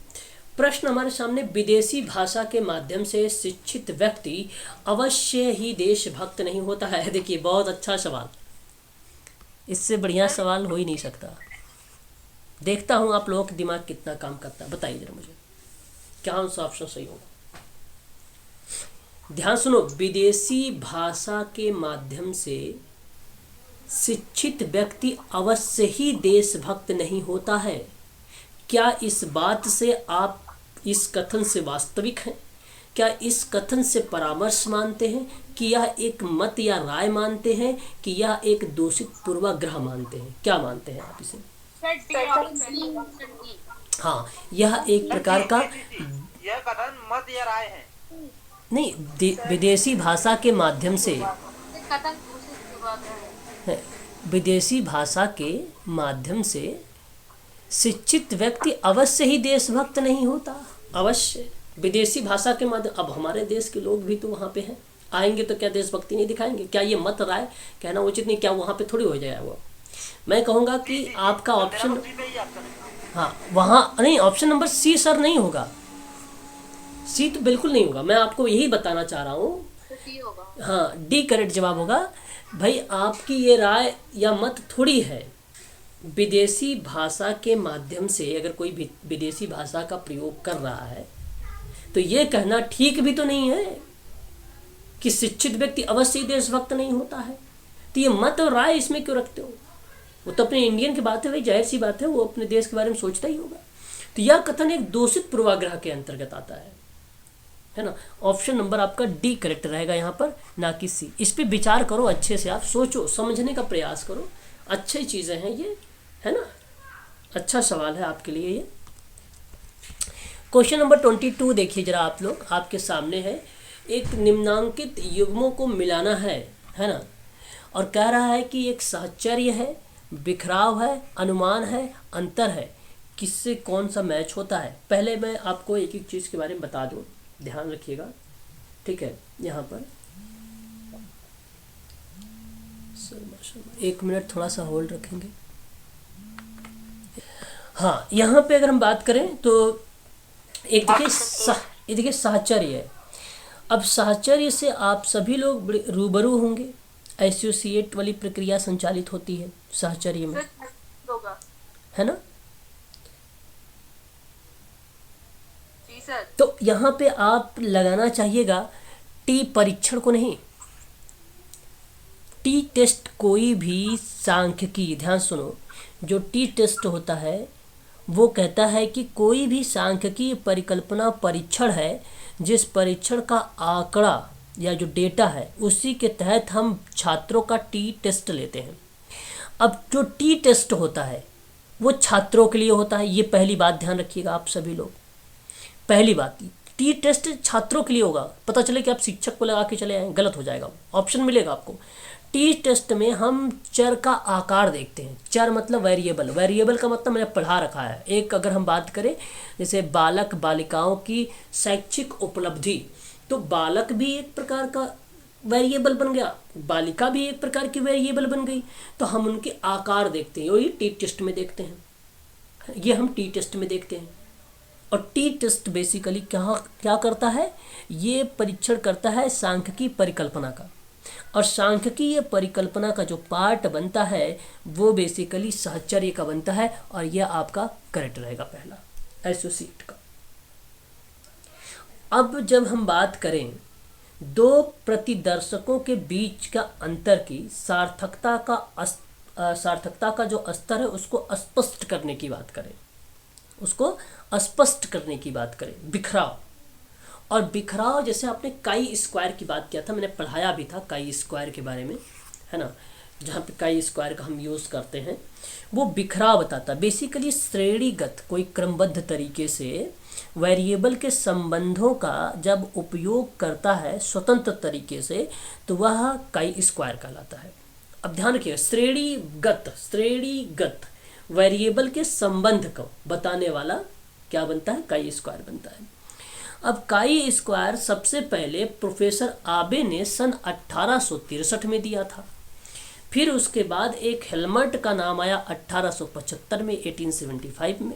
प्रश्न हमारे सामने, विदेशी भाषा के माध्यम से शिक्षित व्यक्ति अवश्य ही देशभक्त नहीं होता है। देखिए, बहुत अच्छा सवाल, इससे बढ़िया सवाल हो ही नहीं सकता। देखता हूँ आप लोगों का दिमाग कितना काम करता है, बताइए जरा मुझे, क्या सा ऑप्शन सही होगा। ध्यान सुनो, विदेशी भाषा के माध्यम से शिक्षित व्यक्ति अवश्य ही देशभक्त नहीं होता है। क्या इस बात से आप इस कथन से वास्तविक हैं? क्या इस कथन से परामर्श मानते हैं कि यह एक मत या राय मानते हैं कि यह एक दूषित पूर्वाग्रह मानते हैं? क्या मानते हैं आप इसे?
Sir D option D.
हाँ, यह एक प्रकार का
यह कथन मत या राय है।
नहीं, विदेशी भाषा के माध्यम से
कथन दूषित पूर्वाग्रह है।
है, विदेशी भाषा के माध्यम से शिक्षित व्यक्ति अवश्य ही देशभक्त नहीं होता। अवश्य विदेशी भाषा के माध्यम, अब हमारे देश के लोग भी तो वहाँ पे हैं, आएंगे तो क्या देशभक्ति नहीं दिखाएंगे? क्या ये मत राय कहना उचित नहीं? क्या वहाँ पे थोड़ी हो जाएगा वो? मैं कहूँगा कि आपका ऑप्शन,
डी में ही आपका नहीं।
हाँ वहाँ नहीं, ऑप्शन नंबर सी सर नहीं होगा। सी तो बिल्कुल नहीं होगा, मैं आपको यही बताना चाह रहा हूँ।
तो डी होगा।
हाँ, डी करेक्ट जवाब होगा। भाई आपकी ये राय या मत थोड़ी है। विदेशी भाषा के माध्यम से अगर कोई विदेशी भाषा का प्रयोग कर रहा है तो ये कहना ठीक भी तो नहीं है कि शिक्षित व्यक्ति अवश्य ही देशभक्त नहीं होता है। तो ये मत और राय इसमें क्यों रखते हो? वो तो अपने इंडियन की बात है भाई, जाहिर सी बात है, वो अपने देश के बारे में सोचता ही होगा। तो यह कथन एक दूषित पूर्वाग्रह के अंतर्गत आता है ना। ऑप्शन नंबर आपका डी करेक्ट रहेगा यहाँ पर, ना कि सी। इस पे विचार करो अच्छे से, आप सोचो, समझने का प्रयास करो। अच्छी चीज़ें हैं ये, है ना, अच्छा सवाल है आपके लिए ये। क्वेश्चन नंबर 22 देखिए जरा आप लोग, आपके सामने है। एक निम्नांकित युग्मों को मिलाना है ना, और कह रहा है कि एक साहचर्य है, बिखराव है, अनुमान है, अंतर है, किससे कौन सा मैच होता है। पहले मैं आपको एक एक चीज़ के बारे में बता दूं, ध्यान रखिएगा, ठीक है। यहाँ पर एक मिनट थोड़ा सा होल्ड रखेंगे। हाँ, यहाँ पे अगर हम बात करें तो एक देखिए साहचर्य है। अब साहचर्य से आप सभी लोग रूबरू होंगे, एसोसिएट वाली प्रक्रिया संचालित होती है साहचर्य में,
होगा,
है ना।
जी सर।
तो यहाँ पे आप लगाना चाहिएगा टी परीक्षण को नहीं, टी टेस्ट। कोई भी सांख्यिकी, ध्यान सुनो, जो टी टेस्ट होता है वो कहता है कि कोई भी सांख्यिकीय परिकल्पना परीक्षण है जिस परीक्षण का आंकड़ा या जो डेटा है उसी के तहत हम छात्रों का टी टेस्ट लेते हैं। अब जो टी टेस्ट होता है वो छात्रों के लिए होता है, ये पहली बात ध्यान रखिएगा आप सभी लोग। पहली बात, टी टेस्ट छात्रों के लिए होगा। पता चले कि आप शिक्षक को लगा के चले आए, गलत हो जाएगा। ऑप्शन मिलेगा आपको। टी टेस्ट में हम चर का आकार देखते हैं। चर मतलब वेरिएबल, वेरिएबल का मतलब मैंने पढ़ा रखा है। एक अगर हम बात करें जैसे बालक बालिकाओं की शैक्षिक उपलब्धि, तो बालक भी एक प्रकार का वेरिएबल बन गया, बालिका भी एक प्रकार की वेरिएबल बन गई। तो हम उनके आकार देखते हैं, वही टी टेस्ट में देखते हैं, ये हम टी टेस्ट में देखते हैं। और टी टेस्ट बेसिकली क्या करता है, ये परीक्षण करता है सांख्यिकी परिकल्पना का। और सांख्यिकीय परिकल्पना का जो पार्ट बनता है वो बेसिकली साहचर्य का बनता है, और यह आपका करेक्ट रहेगा पहला, एसोसिएट का। अब जब हम बात करें दो प्रतिदर्शकों के बीच का अंतर की सार्थकता का जो स्तर है उसको स्पष्ट करने की बात करें, उसको स्पष्ट करने की बात करें, बिखराव। और बिखराव, जैसे आपने काई स्क्वायर की बात किया था, मैंने पढ़ाया भी था काई स्क्वायर के बारे में, है ना, जहाँ पे काई स्क्वायर का हम यूज़ करते हैं, वो बिखराव बताता है। बेसिकली श्रेणीगत, कोई क्रमबद्ध तरीके से वेरिएबल के संबंधों का जब उपयोग करता है स्वतंत्र तरीके से, तो वह काई स्क्वायर कहलाता है। अब ध्यान रखिएगा, श्रेणीगत वेरिएबल के संबंध को बताने वाला क्या बनता है, काई स्क्वायर बनता है। अब काई स्क्वायर सबसे पहले प्रोफेसर आबे ने सन 1863 में दिया था। फिर उसके बाद एक हेल्मट का नाम आया 1875 में, 1875 में।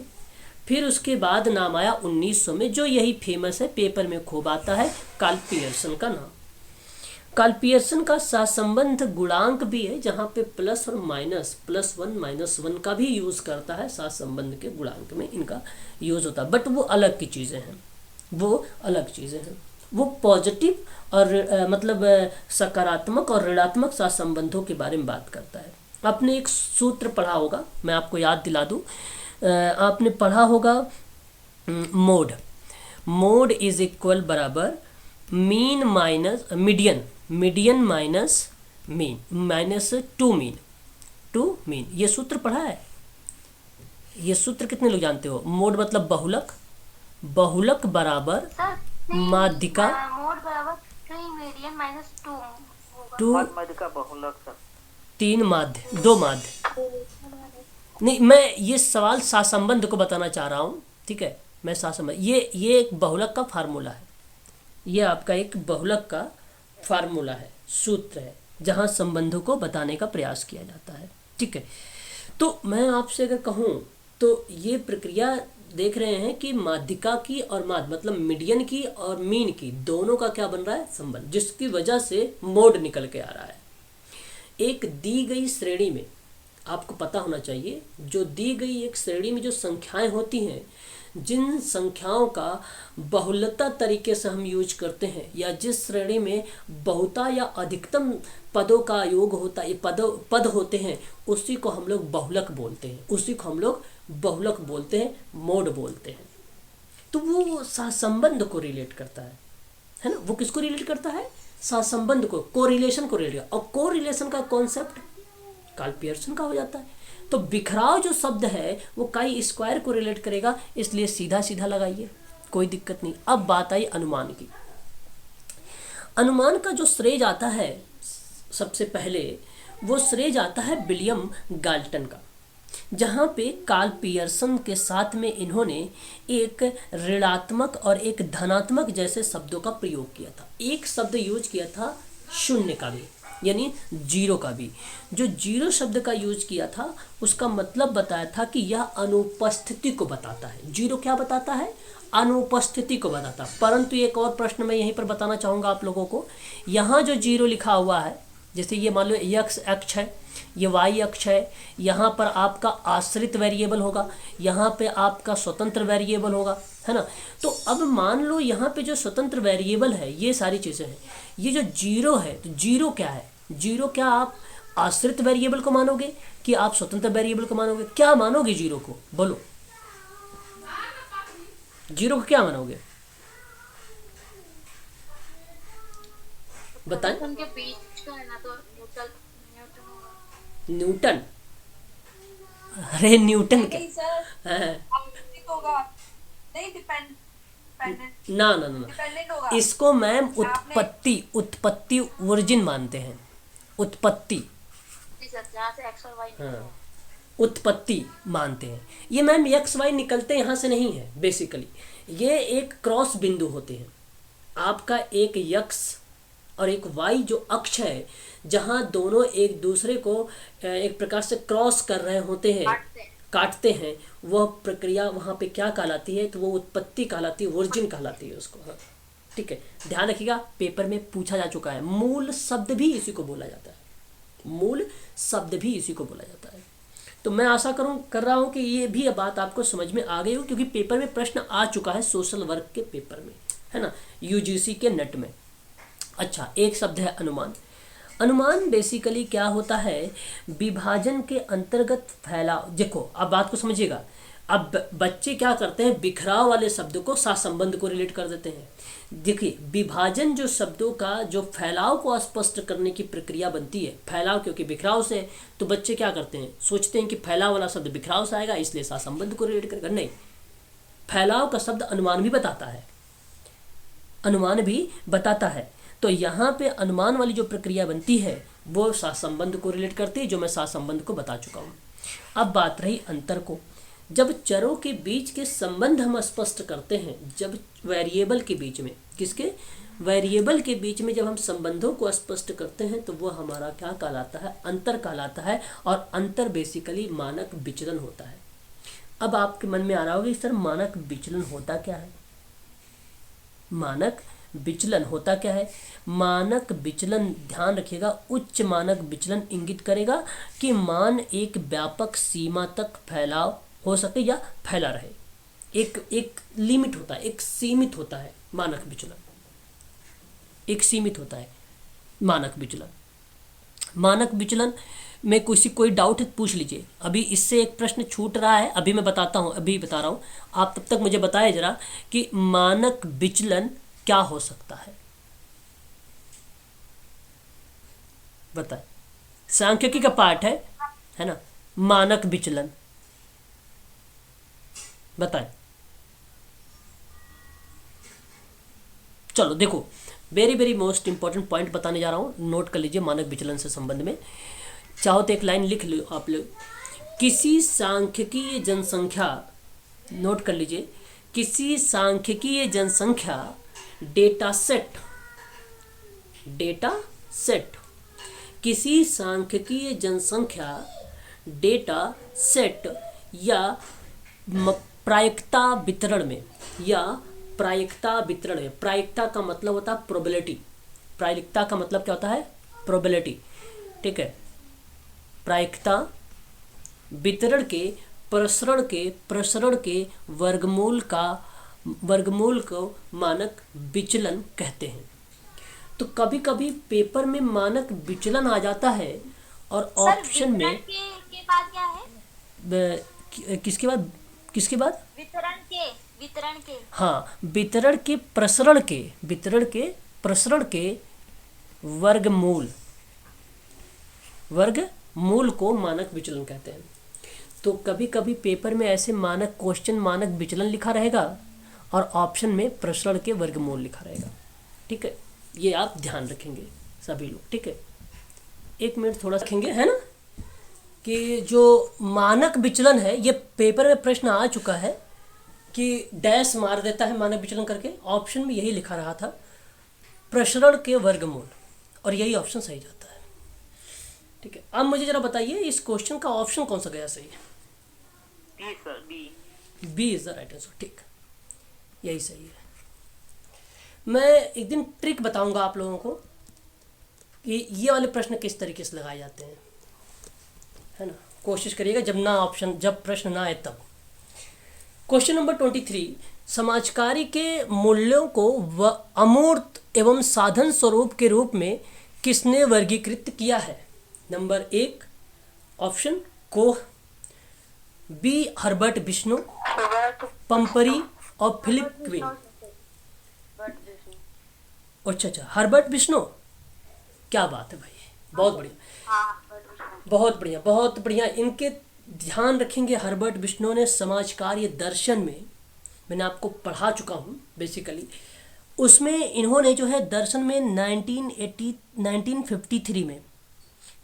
फिर उसके बाद नाम आया 1900 में, जो यही फेमस है, पेपर में खूब आता है, कार्ल पियर्सन का नाम। कार्ल पियर्सन का सहसंबंध गुणांक भी है, जहाँ पे प्लस और माइनस, +1 -1 का भी यूज़ करता है। सहसंबंध के गुणांक में इनका यूज़ होता है, बट वो अलग की चीज़ें हैं, वो अलग चीज़ें हैं, वो पॉजिटिव और मतलब सकारात्मक और ऋणात्मक सहसंबंधों के बारे में बात करता है। आपने एक सूत्र पढ़ा होगा, मैं आपको याद दिला दूं, आपने पढ़ा होगा मोड। मोड इज इक्वल बराबर mean minus median, median minus mean minus two mean. ये सूत्र पढ़ा है? ये सूत्र कितने लोग जानते हो? मोड मतलब बहुलक, बहुलक बराबर
सर
माध्यिका
मोड बराबर 3 मीडियन माइनस 2 होगा।
टू
मध्य का बहुलक सर।
3 माध्य 2 माध्य। नहीं, मैं ये सवाल सहसंबंध को बताना चाह रहा हूँ, ठीक है। मैं सहसंबंध, ये एक बहुलक का फार्मूला है, ये आपका एक बहुलक का फार्मूला है, सूत्र है, जहाँ संबंधों को बताने का प्रयास किया जाता है, ठीक है। तो मैं आपसे अगर कहूँ तो ये प्रक्रिया देख रहे हैं कि माध्यिका की और माध्य मतलब मीडियन की और मीन की दोनों का क्या बन रहा है? संबंध, जिसकी वजह से मोड निकल के आ रहा है। एक दी गई श्रेणी में, आपको पता होना चाहिए, जो दी गई एक श्रेणी में जो संख्याएं होती हैं, जिन संख्याओं का बहुलता तरीके से हम यूज करते हैं, या जिस श्रेणी में बहुता या अधिकतम पदों का योग होता है, पद होते हैं, उसी को हम लोग बहुलक बोलते हैं, उसी को हम लोग बहुलक बोलते हैं, मोड बोलते हैं। तो वो सहसंबंध को रिलेट करता है ना? वो किसको रिलेट करता है? सहसंबंध को, कोरिलेशन को रिलेट। और कोरिलेशन का कॉन्सेप्ट कार्ल पियर्सन का हो जाता है। तो बिखराव जो शब्द है वो काई स्क्वायर को रिलेट करेगा, इसलिए सीधा सीधा लगाइए, कोई दिक्कत नहीं। अब बात आई अनुमान की। अनुमान का जो श्रेय जाता है, सबसे पहले वो श्रेय जाता है विलियम गाल्टन का, जहाँ पे कार्ल पियर्सन के साथ में इन्होंने एक ऋणात्मक और एक धनात्मक जैसे शब्दों का प्रयोग किया था। एक शब्द यूज किया था शून्य का भी, यानी जीरो का भी। जो जीरो शब्द का यूज किया था उसका मतलब बताया था कि यह अनुपस्थिति को बताता है। जीरो क्या बताता है? अनुपस्थिति को बताता। परंतु एक और प्रश्न मैं यहीं पर बताना चाहूँगा आप लोगों को। यहाँ जो जीरो लिखा हुआ है, जैसे ये मान लो x अक्ष है, ये y अक्ष है, यहाँ पर आपका आश्रित वेरिएबल होगा, यहाँ पे आपका स्वतंत्र वेरिएबल होगा, है ना। तो अब मान लो यहाँ पे जो स्वतंत्र वेरिएबल है, ये सारी चीज़ें हैं। ये जो जीरो है, तो जीरो क्या है? जीरो क्या आप आश्रित वेरिएबल को मानोगे कि आप स्वतंत्र वेरिएबल को मानोगे? क्या मानोगे जीरो को? बोलो, जीरो को क्या मानोगे? बताएं।
उनके बीच का है ना, तो न्यूटन होगा।
न्यूटन? अरे न्यूटन क्या?
नहीं सर,
हाँ।
ऑप्टिक होगा, नहीं डिपेंडेंट
ना ना ना ना,
डिपेंडेंट होगा।
इसको मैम उत्पत्ति ओरिजिन मानते हैं। उत्पत्ति,
जी सर, जहाँ से x और y
हाँ, उत्पत्ति मानते हैं। ये मैम एक्स वाई निकलते यहाँ से नहीं है, बेसिकली ये एक क्रॉस बिंदु होते हैं। आपका एक यक्स और एक वाई जो अक्ष है, जहाँ दोनों एक दूसरे को एक प्रकार से क्रॉस कर रहे होते हैं, काटते हैं, वह प्रक्रिया वहाँ पे क्या कहलाती है? तो वो उत्पत्ति कहलाती है, ओरिजिन कहलाती है उसको। हाँ, ठीक है, ध्यान रखिएगा, पेपर में पूछा जा चुका है। मूल शब्द भी इसी को बोला जाता है, मूल शब्द भी इसी को बोला जाता है। तो मैं आशा कर रहा हूँ कि ये भी बात आपको समझ में आ गई हो, क्योंकि पेपर में प्रश्न आ चुका है, सोशल वर्क के पेपर में, है ना, यूजीसी के नेट में। अच्छा, एक शब्द है अनुमान। अनुमान बेसिकली क्या होता है? विभाजन के अंतर्गत फैलाव। देखो, अब बात को समझिएगा। अब बच्चे क्या करते हैं? बिखराव वाले शब्द को सहसंबंध को रिलेट कर देते हैं। देखिए, विभाजन जो शब्दों का जो फैलाव को स्पष्ट करने की प्रक्रिया बनती है, फैलाव क्योंकि बिखराव से, तो बच्चे क्या करते हैं? सोचते हैं कि फैलाव वाला शब्द बिखराव से आएगा, इसलिए सहसंबंध को रिलेट करेगा। नहीं, फैलाव का शब्द अनुमान भी बताता है, अनुमान भी बताता है। तो यहाँ पे अनुमान वाली जो प्रक्रिया बनती है वो सहसंबंध को रिलेट करती है, जो मैं सहसंबंध को बता चुका हूँ। अब बात रही अंतर को। जब चरों के बीच के संबंध हम स्पष्ट करते हैं, जब वेरिएबल के बीच में, किसके? वेरिएबल के बीच में जब हम संबंधों को स्पष्ट करते हैं, तो वो हमारा क्या कहलाता है? अंतर कहलाता है। और अंतर बेसिकली मानक विचलन होता है। अब आपके मन में आ रहा होगा कि सर मानक विचलन होता क्या है? मानक विचलन होता क्या है? मानक विचलन, ध्यान रखिएगा, उच्च मानक विचलन इंगित करेगा कि मान एक व्यापक सीमा तक फैलाव हो सके या फैला रहे। एक लिमिट होता है, एक सीमित होता है मानक विचलन। एक सीमित होता है मानक विचलन। मानक विचलन में कोई डाउट है पूछ लीजिए। अभी इससे एक प्रश्न छूट रहा है, अभी मैं बताता हूँ, अभी बता रहा हूँ। आप तब तक मुझे बताएं जरा कि मानक विचलन क्या हो सकता है, बताएं। सांख्यिकी का पार्ट है ना, मानक विचलन, बताएं। चलो देखो, very very most important point बताने जा रहा हूँ, नोट कर लीजिए मानक विचलन से संबंध में। चाहो तो एक लाइन लिख लो आप लोग। किसी सांख्यिकीय जनसंख्या, नोट कर लीजिए, किसी सांख्यिकीय जनसंख्या डेटा सेट, किसी सांख्यिकीय जनसंख्या डेटा सेट या प्रायिकता वितरण में, प्रायिकता का मतलब होता है प्रोबेबिलिटी, प्रायिकता का मतलब क्या होता है, प्रोबेबिलिटी, ठीक है। प्रायिकता वितरण के प्रसरण के वर्गमूल को मानक विचलन कहते हैं। तो कभी कभी पेपर में मानक विचलन आ जाता है और ऑप्शन में
के बाद क्या है?
किसके बाद
वितरण के
हाँ, वितरण के प्रसरण के वर्गमूल को मानक विचलन कहते हैं। तो कभी कभी पेपर में ऐसे मानक विचलन लिखा रहेगा और ऑप्शन में प्रसरण के वर्गमूल लिखा रहेगा, ठीक है। ये आप ध्यान रखेंगे सभी लोग, ठीक है। एक मिनट थोड़ा रखेंगे, है ना, कि जो मानक विचलन है, ये पेपर में प्रश्न आ चुका है कि डैश मार देता है मानक विचलन करके, ऑप्शन में यही लिखा रहा था प्रसरण के वर्गमूल, और यही ऑप्शन सही जाता है, ठीक है। अब मुझे जरा बताइए इस क्वेश्चन का ऑप्शन कौन सा गया सही है?
B sir,
B is the right answer, ठीक, यही सही है। मैं एक दिन ट्रिक बताऊंगा आप लोगों को कि ये वाले प्रश्न किस तरीके से लगाए जाते हैं, है ना। कोशिश करिएगा जब प्रश्न ना आए तब। क्वेश्चन नंबर 23, समाजकारी के मूल्यों को अमूर्त एवं साधन स्वरूप के रूप में किसने वर्गीकृत किया है? नंबर 1 ऑप्शन कोह, बी हर्बर्ट बिश्नो, पंपरी और फिलिप क्विन। अच्छा, हर्बर्ट बिश्नो, क्या बात है भाई, बहुत बढ़िया, बहुत बढ़िया। इनके ध्यान रखेंगे, हर्बर्ट बिश्नो ने समाज कार्य दर्शन में, मैंने आपको पढ़ा चुका हूँ बेसिकली, उसमें इन्होंने जो है दर्शन में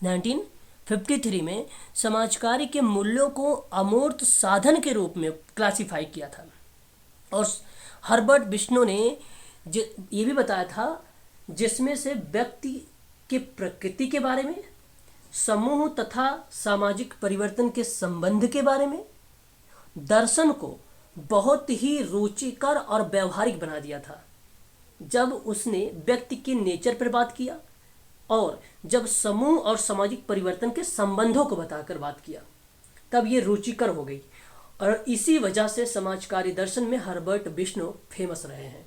1953 में समाज कार्य के मूल्यों को अमूर्त साधन के रूप में क्लासिफाई किया था। और हर्बर्ट बिश्नो ने ये भी बताया था जिसमें से व्यक्ति के प्रकृति के बारे में, समूह तथा सामाजिक परिवर्तन के संबंध के बारे में, दर्शन को बहुत ही रुचिकर और व्यवहारिक बना दिया था। जब उसने व्यक्ति के नेचर पर बात किया और जब समूह और सामाजिक परिवर्तन के संबंधों को बताकर बात किया, तब ये रुचिकर हो गई। और इसी वजह से समाजकारी दर्शन में हर्बर्ट बिश्नो फेमस रहे हैं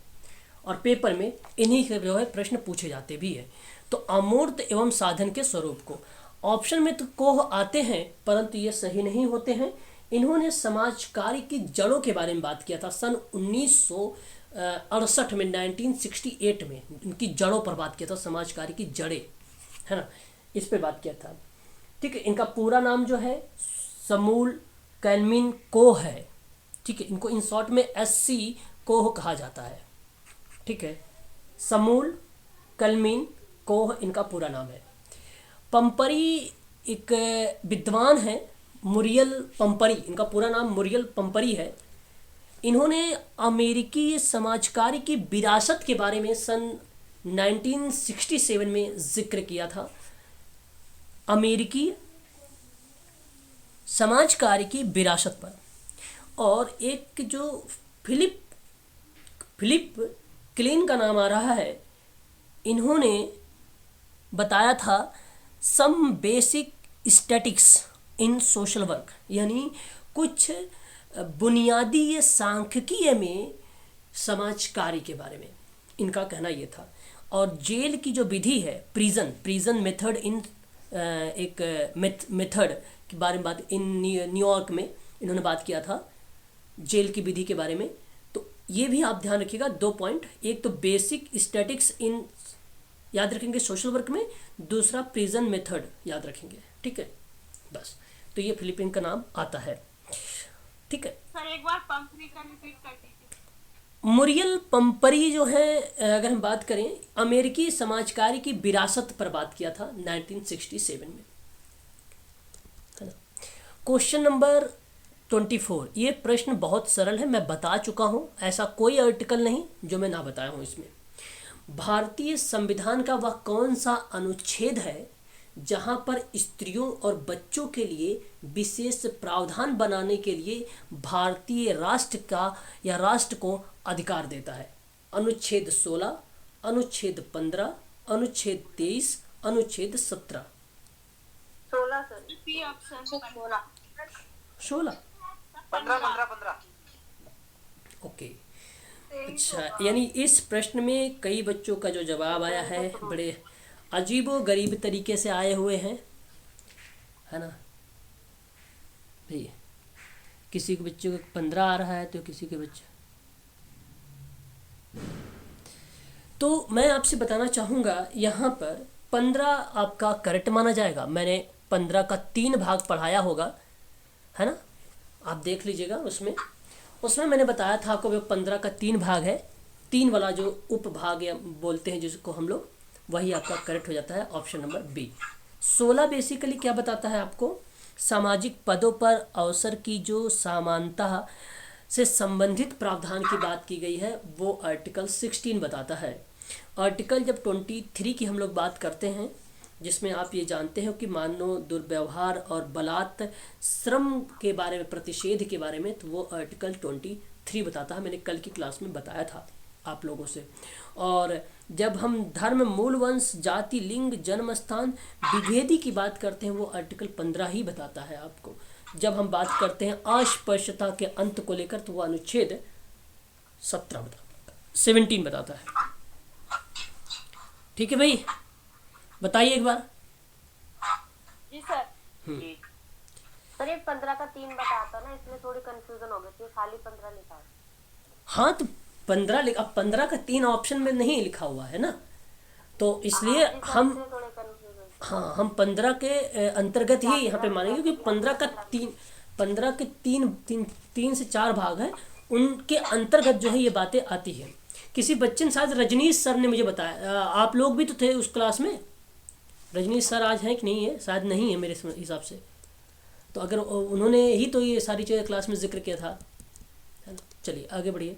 और पेपर में इन्हीं के जो है प्रश्न पूछे जाते भी हैं। तो अमूर्त एवं साधन के स्वरूप को ऑप्शन में तो कोह आते हैं, परंतु ये सही नहीं होते हैं। इन्होंने समाज कार्य की जड़ों के बारे में बात किया था सन 1968 में, 1968 में इनकी जड़ों पर बात किया था, समाज कार्य की जड़ें, है ना, इस पे बात किया था, ठीक है। इनका पूरा नाम जो है समूल कैलमिन कोह है, ठीक है। इनको इन शॉर्ट में SC कोह कहा जाता है, ठीक है। समूल कैलमिन कोह इनका पूरा नाम है। पंपरी एक विद्वान है, मुरियल पंपरी, इनका पूरा नाम मुरियल पंपरी है। इन्होंने अमेरिकी समाजकार्य की विरासत के बारे में सन 1967 में जिक्र किया था। अमेरिकी समाजकार्य की विरासत पर। और एक जो फिलिप क्लीन का नाम आ रहा है, इन्होंने बताया था सम बेसिक स्टैटिक्स इन सोशल वर्क, यानी कुछ बुनियादी सांख्यिकीय में समाज कार्य के बारे में इनका कहना ये था। और जेल की जो विधि है, प्रिजन मेथड इन एक मेथड के बारे में बात इन न्यूयॉर्क में इन्होंने बात किया था जेल की विधि के बारे में। तो ये भी आप ध्यान रखिएगा 2 पॉइंट, एक तो बेसिक स्टैटिक्स इन याद रखेंगे सोशल वर्क में, दूसरा प्रिजन मेथड याद रखेंगे, ठीक है। बस तो ये फिलिपिन का नाम आता है, ठीक है।
सर एक बार पंपरी का रिपीट कर दीजिए।
मुरियल पंपरी जो है, अगर हम बात करें, अमेरिकी समाजकारी की विरासत पर बात किया था 1967 में, है ना। क्वेश्चन नंबर 24, ये प्रश्न बहुत सरल है, मैं बता चुका हूँ, ऐसा कोई आर्टिकल नहीं जो मैं ना बताया हूँ इसमें। भारतीय संविधान का वह कौन सा अनुच्छेद है जहां पर स्त्रियों और बच्चों के लिए विशेष प्रावधान बनाने के लिए भारतीय राष्ट्र का या राष्ट्र को अधिकार देता है? अनुच्छेद 16, अनुच्छेद 15, अनुच्छेद 23, अनुच्छेद 17।
16 सर।
B option
16।
16,
15।
ओके। अच्छा, यानी इस प्रश्न में कई बच्चों का जो जवाब आया है बड़े अजीबो गरीब तरीके से आए हुए हैं, है ना भाई। किसी के बच्चों को 15 आ रहा है तो किसी के बच्चे, तो मैं आपसे बताना चाहूँगा यहाँ पर 15 आपका करेक्ट माना जाएगा। मैंने 15 का 3 भाग पढ़ाया होगा, है ना, आप देख लीजिएगा। उसमें मैंने बताया था आपको 15 का 3 भाग है, 3 वाला जो उपभाग या बोलते हैं जिसको हम लोग, वही आपका करेक्ट हो जाता है ऑप्शन नंबर बी। 16 बेसिकली क्या बताता है आपको, सामाजिक पदों पर अवसर की जो समानता से संबंधित प्रावधान की बात की गई है वो आर्टिकल 16 बताता है। आर्टिकल जब 23 की हम लोग बात करते हैं, जिसमें आप ये जानते हो कि मानव दुर्व्यवहार और बलात् श्रम के बारे में, प्रतिषेध के बारे में, तो वो आर्टिकल 23 बताता है। मैंने कल की क्लास में बताया था आप लोगों से। और जब हम धर्म, मूल वंश, जाति, लिंग, जन्म स्थान विभेदी की बात करते हैं वो आर्टिकल 15 ही बताता है आपको। जब हम बात करते हैं अस्पृश्यता के अंत को लेकर तो वो अनुच्छेद 17 बताता है। ठीक है भाई, बताइए एक बार।
जी सर।
सर ये 15 का 3 बताता ना, इसलिए थोड़ी कंफ्यूजन हो गई थी, खाली 15 लिखा है।
हाँ तो 15 अब 15 का 3 ऑप्शन में नहीं लिखा हुआ है ना, तो इसलिए हम,
थोड़े कंफ्यूजन।
हाँ, हम 15 के अंतर्गत ही यहाँ पे मानेंगे कि 15 के तीन से 4 भाग हैं, उनके अंतर्गत जो है ये बातें आती हैं। किसी बच्चे ने, शायद रजनीश सर ने मुझे बताया, आप लोग भी तो थे उस क्लास में, रजनीश सर आज हैं कि नहीं है, शायद नहीं है मेरे हिसाब से, तो अगर उन्होंने ही तो ये सारी चीज़ें क्लास में जिक्र किया था, है ना। चलिए आगे बढ़िए।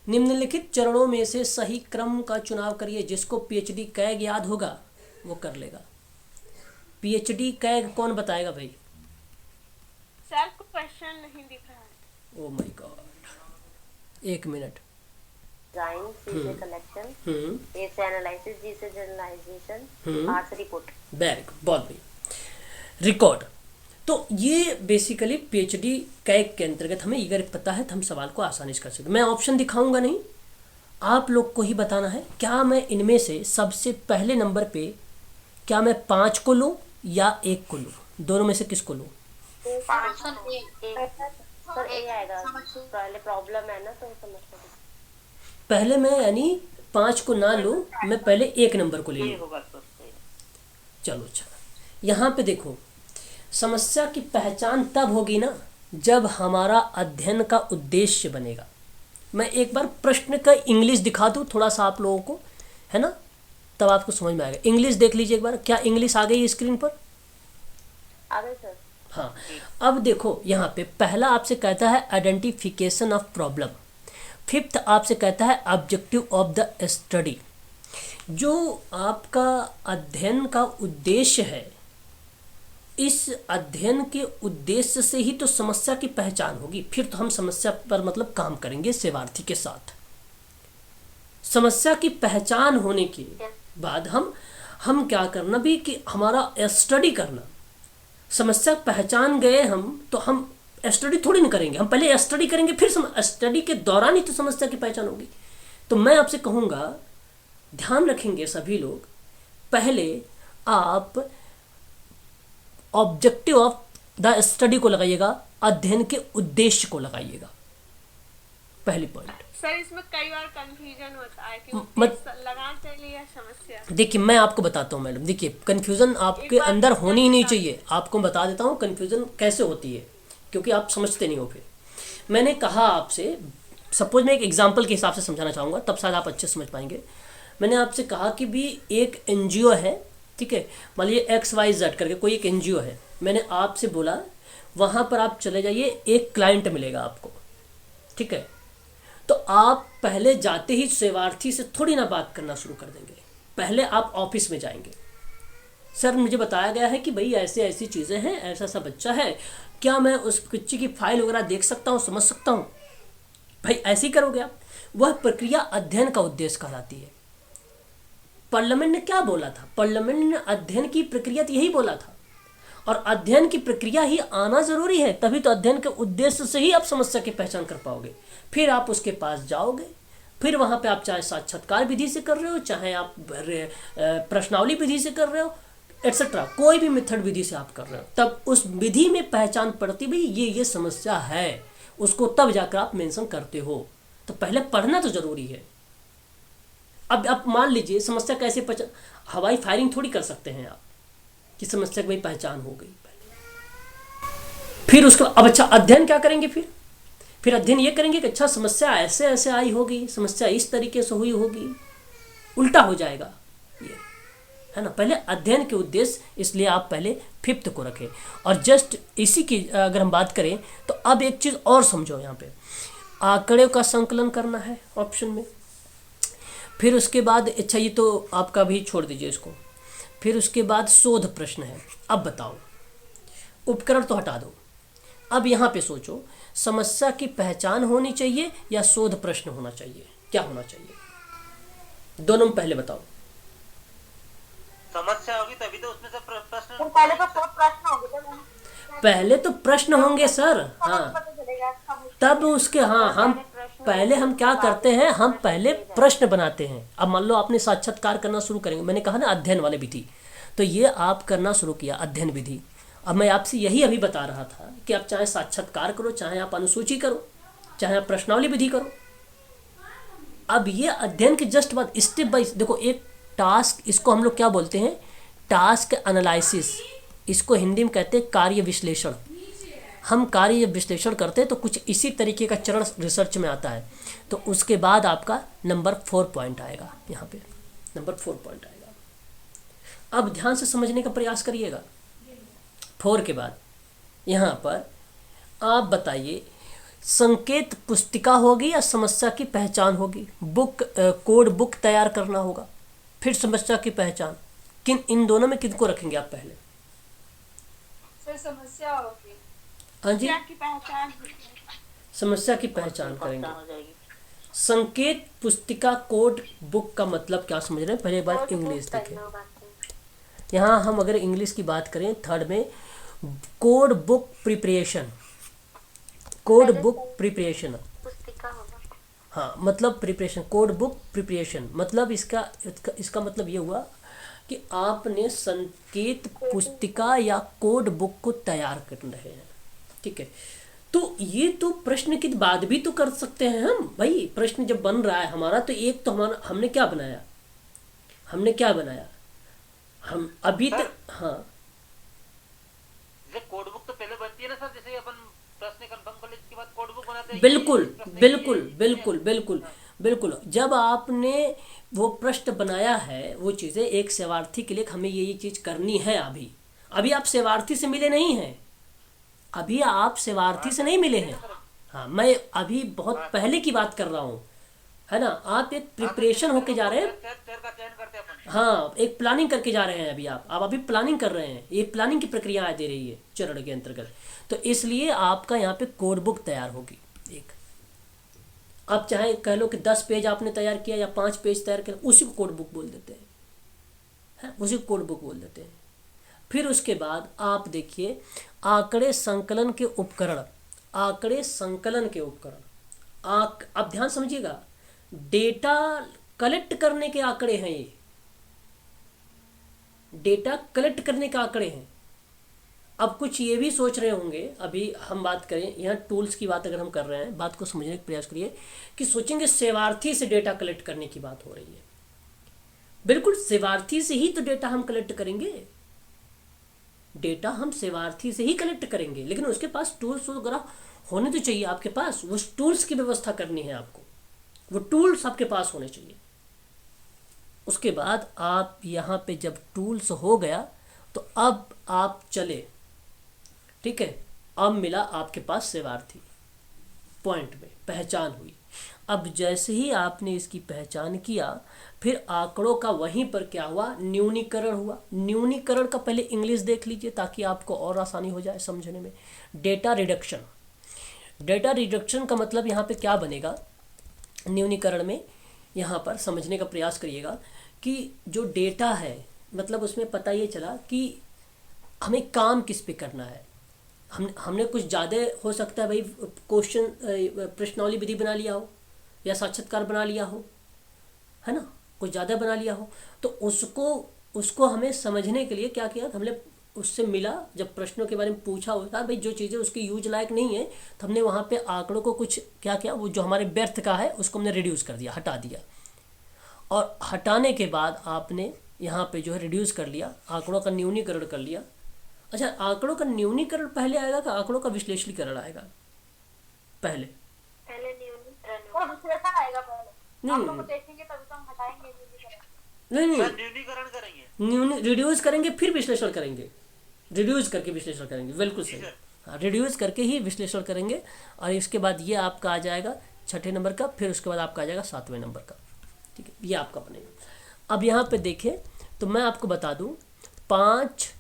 निम्नलिखित चरणों में से सही क्रम का चुनाव करिए। जिसको पीएचडी कैग याद होगा वो कर लेगा। पीएचडी कैग कौन बताएगा भाई?
सर क्वेश्चन नहीं दिख रहा है।
Oh my god, 1 minute.
Design, C से कलेक्शन, ए से एनालिसिस, जी से जनरलाइजेशन, आर से रिपोर्ट।
वेरी गुड, बहुत भाई, रिकॉर्ड। तो ये बेसिकली पीएचडी कैग के अंतर्गत हमें अगर पता है तो हम सवाल को आसानी से कर सकते। मैं ऑप्शन दिखाऊंगा नहीं, आप लोग को ही बताना है। क्या मैं इनमें से सबसे पहले नंबर पे, क्या मैं 5 को लूँ या 1 को लूँ? दोनों में से किसको लूँ?
Option A. सर ए आएगा, पहले प्रॉब्लम है ना तो समझ सकते।
पहले मैं यानी 5 को ना लूँ, मैं पहले 1 नंबर को ले
ये
लूँ।
होगा सर।
चलो अच्छा, यहाँ पे देखो, समस्या की पहचान तब होगी ना जब हमारा अध्ययन का उद्देश्य बनेगा। मैं एक बार प्रश्न का इंग्लिश दिखा दूँ थोड़ा सा आप लोगों को, है ना, तब आपको समझ में आएगा। इंग्लिश देख लीजिए एक बार। क्या इंग्लिश आ गई स्क्रीन पर?
आ गए सर।
हाँ, अब देखो यहाँ पे पहला आपसे कहता है आइडेंटिफिकेशन ऑफ प्रॉब्लम, 5th आपसे कहता है ऑब्जेक्टिव ऑफ द स्टडी। जो आपका अध्ययन का उद्देश्य है, इस अध्ययन के उद्देश्य से ही तो समस्या की पहचान होगी, फिर तो हम समस्या पर मतलब काम करेंगे सेवार्थी के साथ। समस्या की पहचान होने के बाद हम क्या करना भी कि हमारा स्टडी करना। समस्या पहचान गए हम तो हम स्टडी थोड़ी ना करेंगे, हम पहले स्टडी करेंगे, फिर स्टडी के दौरान ही तो समस्या की पहचान होगी। तो मैं आपसे कहूँगा, ध्यान रखेंगे सभी लोग, पहले आप ऑब्जेक्टिव ऑफ द स्टडी को लगाइएगा, अध्ययन के उद्देश्य को लगाइएगा, पहली पॉइंट।
सर इसमें कई बार कंफ्यूजन होता है कि लगाते लिए समस्या।
देखिए मैं आपको बताता हूँ मैडम, देखिए कंफ्यूजन आपके अंदर होनी ही नहीं चाहिए। आपको बता देता हूँ कंफ्यूजन कैसे होती है, क्योंकि आप समझते नहीं हो। फिर मैंने कहा आपसे, सपोज मैं एक एग्जांपल के हिसाब से समझाना चाहूँगा, तब शायद आप अच्छे समझ पाएंगे। मैंने आपसे कहा कि भी एक एनजीओ है, ठीक है, मान लीजिए XYZ करके कोई एक एनजीओ है। मैंने आपसे बोला वहाँ पर आप चले जाइए, एक क्लाइंट मिलेगा आपको, ठीक है। तो आप पहले जाते ही सेवार्थी से थोड़ी ना बात करना शुरू कर देंगे, पहले आप ऑफिस में जाएंगे। सर मुझे बताया गया है कि भाई ऐसे ऐसी चीज़ें हैं, ऐसा सा बच्चा है, क्या मैं उस बच्चे की फाइल वगैरह देख सकता हूँ, समझ सकता हूँ? भाई ऐसे ही करोगे आप। वह प्रक्रिया अध्ययन का उद्देश्य कहलाती है। पार्लियामेंट ने क्या बोला था? पार्लियामेंट ने अध्ययन की प्रक्रिया तो यही बोला था, और अध्ययन की प्रक्रिया ही आना जरूरी है, तभी तो अध्ययन के उद्देश्य से ही आप समस्या की पहचान कर पाओगे। फिर आप उसके पास जाओगे, फिर वहाँ पे आप चाहे साक्षात्कार विधि से कर रहे हो, चाहे आप प्रश्नावली विधि से कर रहे हो, एटसेट्रा, कोई भी मेथड विधि से आप कर रहे हो, तब उस विधि में पहचान पड़ती भाई ये समस्या है, उसको तब जाकर आप मेंशन करते हो। तो पहले पढ़ना तो जरूरी है। अब आप मान लीजिए समस्या कैसे पहचान, हवाई फायरिंग थोड़ी कर सकते हैं आप कि समस्या की भाई पहचान हो गई। फिर उसके अब अच्छा अध्ययन क्या करेंगे? फिर अध्ययन ये करेंगे कि अच्छा समस्या ऐसे ऐसे आई होगी, समस्या इस तरीके से हुई होगी, उल्टा हो जाएगा ये, है ना। पहले अध्ययन के उद्देश्य, इसलिए आप पहले 5th को रखें। और जस्ट इसी की अगर हम बात करें तो अब एक चीज़ और समझो, यहाँ पे आंकड़े का संकलन करना है ऑप्शन में। फिर उसके बाद अच्छा ये तो आपका भी छोड़ दीजिए इसको। फिर उसके बाद शोध प्रश्न है। अब बताओ, उपकरण तो हटा दो, अब यहाँ पे सोचो समस्या की पहचान होनी चाहिए या शोध प्रश्न होना चाहिए, क्या होना चाहिए? दोनों में पहले बताओ।
समस्या होगी तभी तो उसमें से प्रश्न।
तो पहले तो सब प्रश्न होंगे,
पहले तो प्रश्न होंगे सर, हाँ, तब उसके, हाँ, हम पहले हम क्या करते हैं, हम पहले प्रश्न बनाते हैं। अब मान लो आपने साक्षात्कार करना शुरू करेंगे, मैंने कहा ना अध्ययन वाले विधि, तो ये आप करना शुरू किया अध्ययन विधि। अब मैं आपसे यही अभी बता रहा था कि आप चाहे साक्षात्कार करो, चाहे आप अनुसूची करो, चाहे आप प्रश्नावली विधि करो। अब ये अध्ययन के जस्ट बाद स्टेप बाय, देखो एक टास्क, इसको हम लोग क्या बोलते हैं, टास्क एनालिसिस, इसको हिंदी में कहते हैं कार्य विश्लेषण। हम कार्य विश्लेषण करते हैं तो कुछ इसी तरीके का चरण रिसर्च में आता है। तो उसके बाद आपका नंबर 4 पॉइंट आएगा, यहाँ पे नंबर 4 पॉइंट आएगा। अब ध्यान से समझने का प्रयास करिएगा। 4 के बाद यहाँ पर आप बताइए, संकेत पुस्तिका होगी या समस्या की पहचान होगी? बुक, कोड बुक तैयार करना होगा, फिर समस्या की पहचान। इन दोनों में किनको रखेंगे आप पहले?
सर समस्या होगी।
हाँ जी,
की पहचान
समस्या की पहचान करेंगे। संकेत पुस्तिका कोड बुक का मतलब क्या समझ रहे हैं? पहले बार इंग्लिश देखें। यहाँ हम अगर इंग्लिश की बात करें, 3rd में code book preparation, code book preparation, हाँ, मतलब प्रिपरेशन, कोड बुक प्रिपरेशन, मतलब इसका मतलब ये हुआ कि आपने संकेत पुस्तिका या कोड बुक को तैयार कर रहे हैं, ठीक है। तो ये तो प्रश्न के बाद भी तो कर सकते हैं हम भाई। प्रश्न जब बन रहा है हमारा, तो एक तो हमने क्या बनाया, हम अभी तक, हाँ,
कोड बुक तो पहले बनती है ना सर, जैसे अपन प्रश्न कंफर्म कर ले, इसके बाद कोड बुक बनाते हैं। बिल्कुल। जब आपने वो प्रश्न बनाया है, वो चीज़ें एक सेवार्थी के लिए हमें ये चीज़ करनी है। अभी आप सेवार्थी से मिले नहीं हैं, अभी आप सेवार्थी से नहीं मिले हैं। हाँ, मैं अभी बहुत पहले की बात कर रहा हूँ, है ना। आप एक प्रिपरेशन होके जा रहे हैं, हाँ, एक प्लानिंग करके जा रहे हैं। आप अभी प्लानिंग कर रहे हैं, ये प्लानिंग की प्रक्रिया दे रही है चरण के अंतर्गत। तो इसलिए आपका यहाँ पे कोड बुक तैयार होगी एक। आप चाहे कह लो कि 10 पेज आपने तैयार किया या 5 पेज तैयार किया, उसी को कोड बुक बोल देते हैं, उसी को कोड बुक बोल देते हैं। फिर उसके बाद आप देखिए आंकड़े संकलन के उपकरण, अब ध्यान समझिएगा, डेटा कलेक्ट करने के आंकड़े हैं, ये डेटा कलेक्ट करने के आंकड़े हैं। अब कुछ ये भी सोच रहे होंगे, अभी हम बात करें यहाँ टूल्स की बात, अगर हम कर रहे हैं, बात को समझने का प्रयास करिए कि सोचेंगे सेवार्थी से डेटा कलेक्ट करने की बात हो रही है। बिल्कुल, सेवार्थी से ही तो डेटा हम कलेक्ट करेंगे, डेटा हम सेवार्थी से ही कलेक्ट करेंगे, लेकिन उसके पास टूल्स वगैरह होने तो चाहिए आपके पास, उस टूल्स की व्यवस्था करनी है आपको, वो टूल्स आपके पास होने चाहिए। उसके बाद आप यहाँ पे जब टूल्स हो गया तो अब आप चले, ठीक है, अब मिला आपके पास सेवार्थी, पॉइंट में पहचान हुई। अब जैसे ही आपने इसकी पहचान किया, फिर आंकड़ों का वहीं पर क्या हुआ, न्यूनीकरण हुआ। न्यूनीकरण का पहले इंग्लिश देख लीजिए ताकि आपको और आसानी हो जाए समझने में। डेटा रिडक्शन, डेटा रिडक्शन का मतलब यहाँ पे क्या बनेगा न्यूनीकरण में, यहाँ पर समझने का प्रयास करिएगा कि जो डेटा है, मतलब उसमें पता ये चला कि हमें काम किस पे करना है। हमने कुछ ज़्यादा हो सकता है भाई क्वेश्चन प्रश्नावली विधि बना लिया हो या साक्षात्कार बना लिया हो, है ना, कुछ ज़्यादा बना लिया हो, तो उसको हमें समझने के लिए क्या किया, हमने उससे मिला, जब प्रश्नों के बारे में पूछा होता भाई जो चीज़ें उसकी यूज लायक नहीं है, तो हमने वहाँ पे आंकड़ों को कुछ क्या किया, वो जो हमारे व्यर्थ का है उसको हमने रिड्यूस कर दिया, हटा दिया। और हटाने के बाद आपने यहाँ पे जो है रिड्यूस कर लिया, आंकड़ों का न्यूनीकरण कर लिया। अच्छा, आंकड़ों का न्यूनीकरण पहले आएगा कि आंकड़ों का विश्लेषणीकरण आएगा
पहले न्यूनीकरण
और विश्लेषण आएगा पहले।
नहीं,
हम लोग को देखेंगे तभी तो हम हटाएंगे न्यूनीकरण।
नहीं
सर न्यूनीकरण करेंगे,
रिड्यूस करेंगे फिर विश्लेषण करेंगे, रिड्यूस करके विश्लेषण करेंगे, बिल्कुल सही। हाँ, रिड्यूस करके ही विश्लेषण करेंगे। और इसके बाद ये आपका आ जाएगा 6ठे नंबर का, फिर उसके बाद आपका आ जाएगा 7वें नंबर का, ठीक है, ये आपका बनेगा। अब यहाँ पे देखें तो मैं आपको बता दूँ 5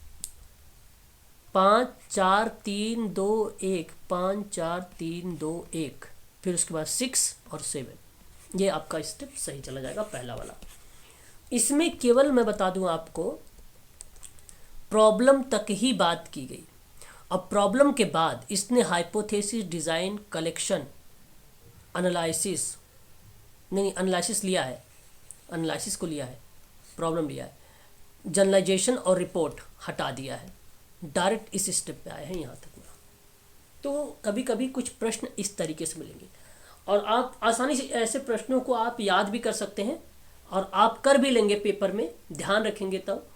4 3 2 1, 5 4 3 2 1, फिर उसके बाद 6 और 7, ये आपका स्टेप सही चला जाएगा पहला वाला। इसमें केवल मैं बता दूं आपको प्रॉब्लम तक ही बात की गई। अब प्रॉब्लम के बाद इसने हाइपोथेसिस, डिज़ाइन, कलेक्शन, एनालिसिस, नहीं एनालिसिस लिया है, एनालिसिस को लिया है, प्रॉब्लम लिया है, जनरलाइजेशन और रिपोर्ट हटा दिया है, डायरेक्ट इस स्टेप पे आए हैं यहाँ तक। तो कभी कभी कुछ प्रश्न इस तरीके से मिलेंगे और आप आसानी से ऐसे प्रश्नों को आप याद भी कर सकते हैं और आप कर भी लेंगे पेपर में, ध्यान रखेंगे तब।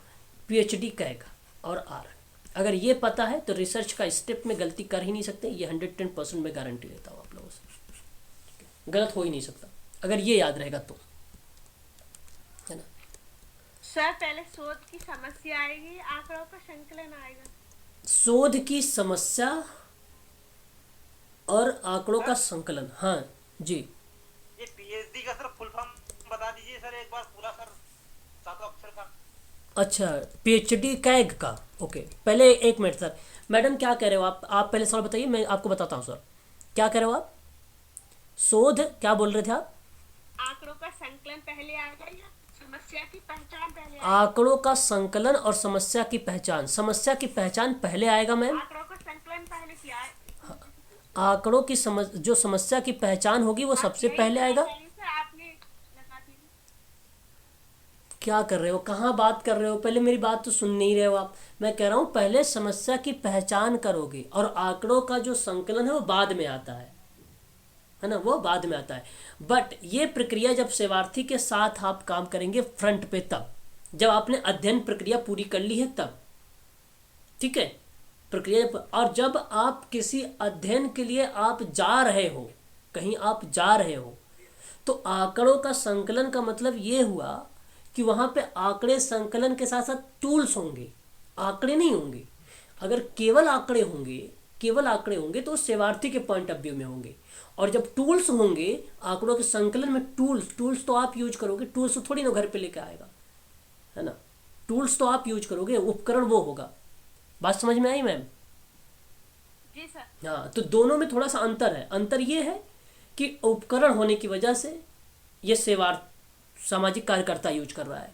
PhD कैग और आर, अगर ये पता है तो रिसर्च का स्टेप में गलती कर ही नहीं सकते, ये 110% मैं गारंटी देता हूँ आप लोगों से, गलत हो ही नहीं सकता अगर ये याद रहेगा तो, है ना।
सर पहले शोध की समस्या आएगी, आंकड़ों का संकलन आएगा।
शोध की समस्या और आंकड़ों का संकलन, हाँ जी।
ये PhD का सर फुल फॉर्म बता दीजिए सर एक बार पूरा सर, 7 अक्षर का।
अच्छा, PhD कैग का, ओके। पहले एक मिनट सर, मैडम क्या कह रहे हो आप पहले सवाल बताइए, मैं आपको बताता हूँ सर। क्या कह रहे हो आप? शोध क्या बोल रहे थे आप?
आंकड़ों का संकलन पहले आएगा या समस्या की पहचान पहले आएगा?
आंकड़ों का संकलन और समस्या की पहचान, समस्या की पहचान पहले आएगा मैम।
आंकड़ों का संकलन पहले किया है।
आंकड़ों की जो समस्या की पहचान होगी वो सबसे पहले आएगा।
आपने लगा दी।
क्या कर रहे हो, कहाँ बात कर रहे हो? पहले मेरी बात तो सुन नहीं रहे हो आप। मैं कह रहा हूँ पहले समस्या की पहचान करोगे और आंकड़ों का जो संकलन है वो बाद में आता है ना, वो बाद में आता है। बट ये प्रक्रिया जब सेवार्थी के साथ आप काम करेंगे फ्रंट पे, तब जब आपने अध्ययन प्रक्रिया पूरी कर ली है तब, ठीक है, प्रक्रिया। और जब आप किसी अध्ययन के लिए आप जा रहे हो, कहीं आप जा रहे हो, तो आंकड़ों का संकलन का मतलब ये हुआ कि वहाँ पे आंकड़े संकलन के साथ साथ टूल्स होंगे, आंकड़े नहीं होंगे। अगर केवल आंकड़े होंगे तो सेवार्थी के पॉइंट ऑफ व्यू में होंगे, और जब टूल्स होंगे आंकड़ों के संकलन में, टूल्स तो आप यूज करोगे, टूल्स तो थोड़ी ना घर पे लेके आएगा, है ना, टूल्स तो आप यूज करोगे, उपकरण वो होगा। बात समझ में आई मैम?
जी सर।
हाँ, तो दोनों में थोड़ा सा अंतर है। अंतर ये है कि उपकरण होने की वजह से ये सामाजिक कार्यकर्ता यूज कर रहा है,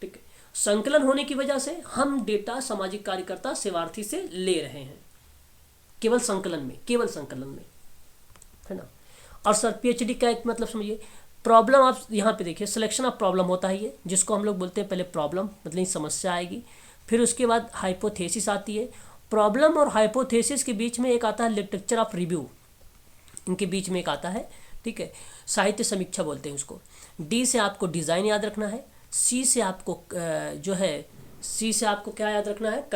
ठीक है। संकलन होने की वजह से हम डेटा सामाजिक कार्यकर्ता सेवार्थी से ले रहे हैं, केवल संकलन में, है ना। और सर PhD का एक मतलब समझिए, प्रॉब्लम आप यहाँ पे देखिए, सिलेक्शन ऑफ प्रॉब्लम होता है ये, जिसको हम लोग बोलते हैं पहले प्रॉब्लम, मतलब समस्या आएगी, फिर उसके बाद हाइपोथेसिस आती है। प्रॉब्लम और हाइपोथेसिस के बीच में एक आता है लिटरेचर ऑफ रिव्यू, इनके बीच में एक आता है, ठीक है, साहित्य समीक्षा बोलते हैं उसको। डी से आपको डिज़ाइन याद रखना है, सी से आपको जो है, सी से आपको क्या याद रखना है,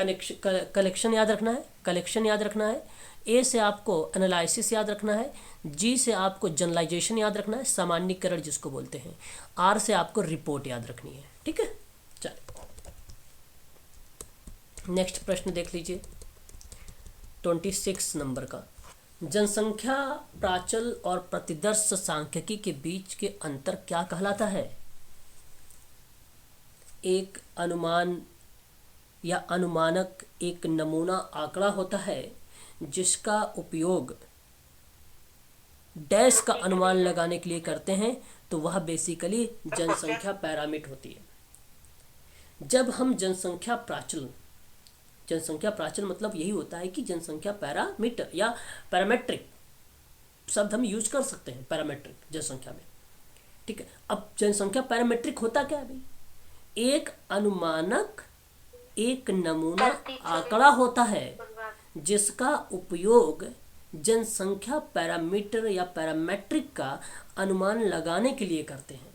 कलेक्शन याद रखना है, कलेक्शन याद रखना है। ए से आपको एनालिसिस याद रखना है, जी से आपको जनरलाइजेशन याद रखना है, सामान्यीकरण जिसको बोलते हैं। आर से आपको रिपोर्ट याद रखनी है, ठीक है। चलिए नेक्स्ट प्रश्न देख लीजिए 26 नंबर का। जनसंख्या प्राचल और प्रतिदर्श सांख्यिकी के बीच के अंतर क्या कहलाता है? एक अनुमान या अनुमानक एक नमूना आंकड़ा होता है जिसका उपयोग डैश का अनुमान लगाने के लिए करते हैं, तो वह बेसिकली जनसंख्या पैरामीटर होती है। जब हम जनसंख्या प्राचल मतलब यही होता है कि जनसंख्या पैरामीटर या पैरामेट्रिक शब्द हम यूज कर सकते हैं, पैरामेट्रिक जनसंख्या में, ठीक है। अब जनसंख्या पैरामेट्रिक होता क्या है भाई? एक अनुमानक एक नमूना आंकड़ा होता है जिसका उपयोग जनसंख्या पैरामीटर या पैरामेट्रिक का अनुमान लगाने के लिए करते हैं।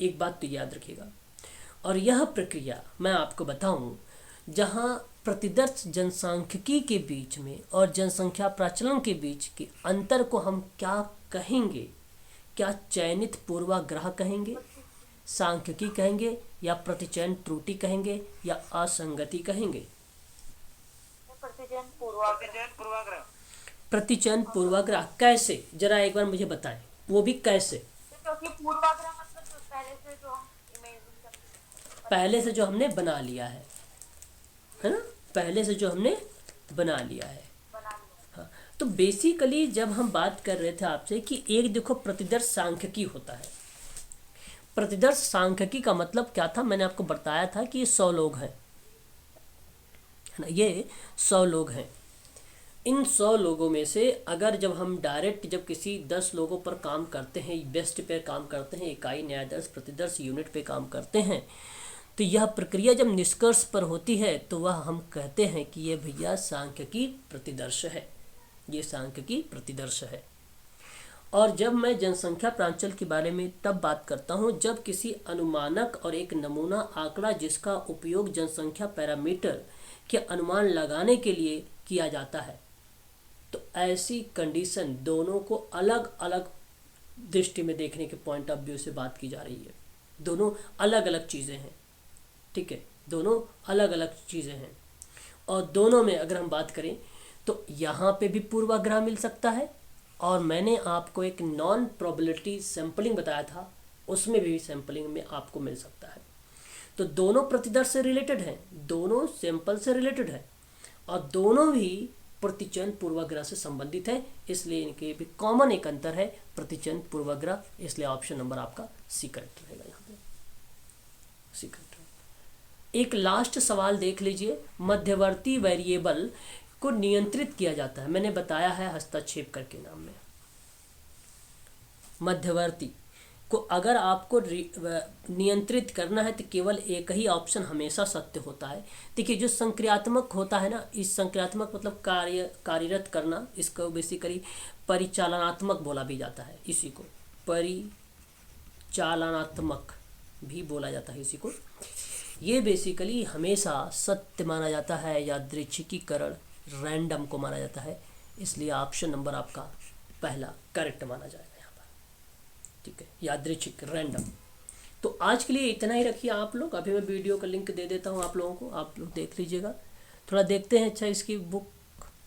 एक बात तो याद रखिएगा, और यह प्रक्रिया मैं आपको बताऊं, जहां प्रतिदर्श जनसांख्यिकी के बीच में और जनसंख्या प्राचलन के बीच के अंतर को हम क्या कहेंगे? क्या चयनित पूर्वाग्रह कहेंगे, सांख्यिकी कहेंगे, या प्रतिचयन त्रुटि कहेंगे, या असंगति कहेंगे? प्रतिचयन पूर्वाग्रह कैसे, जरा एक बार मुझे बताएं, वो भी कैसे?
क्योंकि पूर्वाग्रह मतलब जो पहले से जो हम इमेजिन करते हैं,
पहले से जो हमने बना लिया है ना, पहले से जो हमने बना लिया है। हाँ, तो बेसिकली जब हम बात कर रहे थे आपसे कि एक देखो प्रतिदर्श सांख्यिकी होता है। प्रतिदर्श सांख्यिकी का मतलब क्या था, मैंने आपको बताया था कि ये 100 लोग हैं, है ना, ये 100 लोग हैं। इन 100 लोगों में से अगर जब हम डायरेक्ट जब किसी 10 लोगों पर काम करते हैं, बेस्ट पे काम करते हैं, इकाई न्यायदर्श प्रतिदर्श यूनिट पे काम करते हैं, तो यह प्रक्रिया जब निष्कर्ष पर होती है तो वह हम कहते हैं कि ये भैया सांख्यिकी प्रतिदर्श है, ये सांख्यिकी प्रतिदर्श है। और जब मैं जनसंख्या प्रांचल के बारे में तब बात करता हूँ जब किसी अनुमानक और एक नमूना आंकड़ा जिसका उपयोग जनसंख्या पैरामीटर के अनुमान लगाने के लिए किया जाता है, तो ऐसी कंडीशन दोनों को अलग अलग दृष्टि में देखने के पॉइंट ऑफ व्यू से बात की जा रही है। दोनों अलग अलग चीज़ें हैं, ठीक है, दोनों अलग अलग चीज़ें हैं। और दोनों में अगर हम बात करें तो यहाँ पे भी पूर्वाग्रह मिल सकता है, और मैंने आपको एक नॉन प्रोबेबिलिटी सैंपलिंग बताया था, उसमें भी सैंपलिंग में आपको मिल सकता है। तो दोनों प्रतिदर्श से रिलेटेड हैं, दोनों सैंपल से रिलेटेड है, और दोनों भी प्रतिचयन पूर्वाग्रह से संबंधित है। इसलिए इनके भी कॉमन एक अंतर है, प्रतिचयन पूर्वाग्रह। इसलिए ऑप्शन नंबर आपका सी करेक्ट रहेगा, यहाँ पे सी करेक्ट। एक लास्ट सवाल देख लीजिए, मध्यवर्ती वेरिएबल को नियंत्रित किया जाता है, मैंने बताया है हस्तक्षेप करके नाम में। मध्यवर्ती को अगर आपको नियंत्रित करना है तो केवल एक ही ऑप्शन हमेशा सत्य होता है। देखिए जो संक्रियात्मक होता है ना, इस संक्रियात्मक मतलब कार्यरत करना, इसको बेसिकली परिचालनात्मक बोला भी जाता है, इसी को परिचालनात्मक भी बोला जाता है इसी को। ये बेसिकली हमेशा सत्य माना जाता है, यादृच्छिकीकरण रैंडम को माना जाता है। इसलिए ऑप्शन नंबर आपका पहला करेक्ट माना जाएगा यहाँ पर, ठीक है, यादृच्छिक रैंडम। तो आज के लिए इतना ही रखिए आप लोग। अभी मैं वीडियो का लिंक दे देता हूँ आप लोगों को, आप लोग देख लीजिएगा, थोड़ा देखते हैं। अच्छा इसकी बुक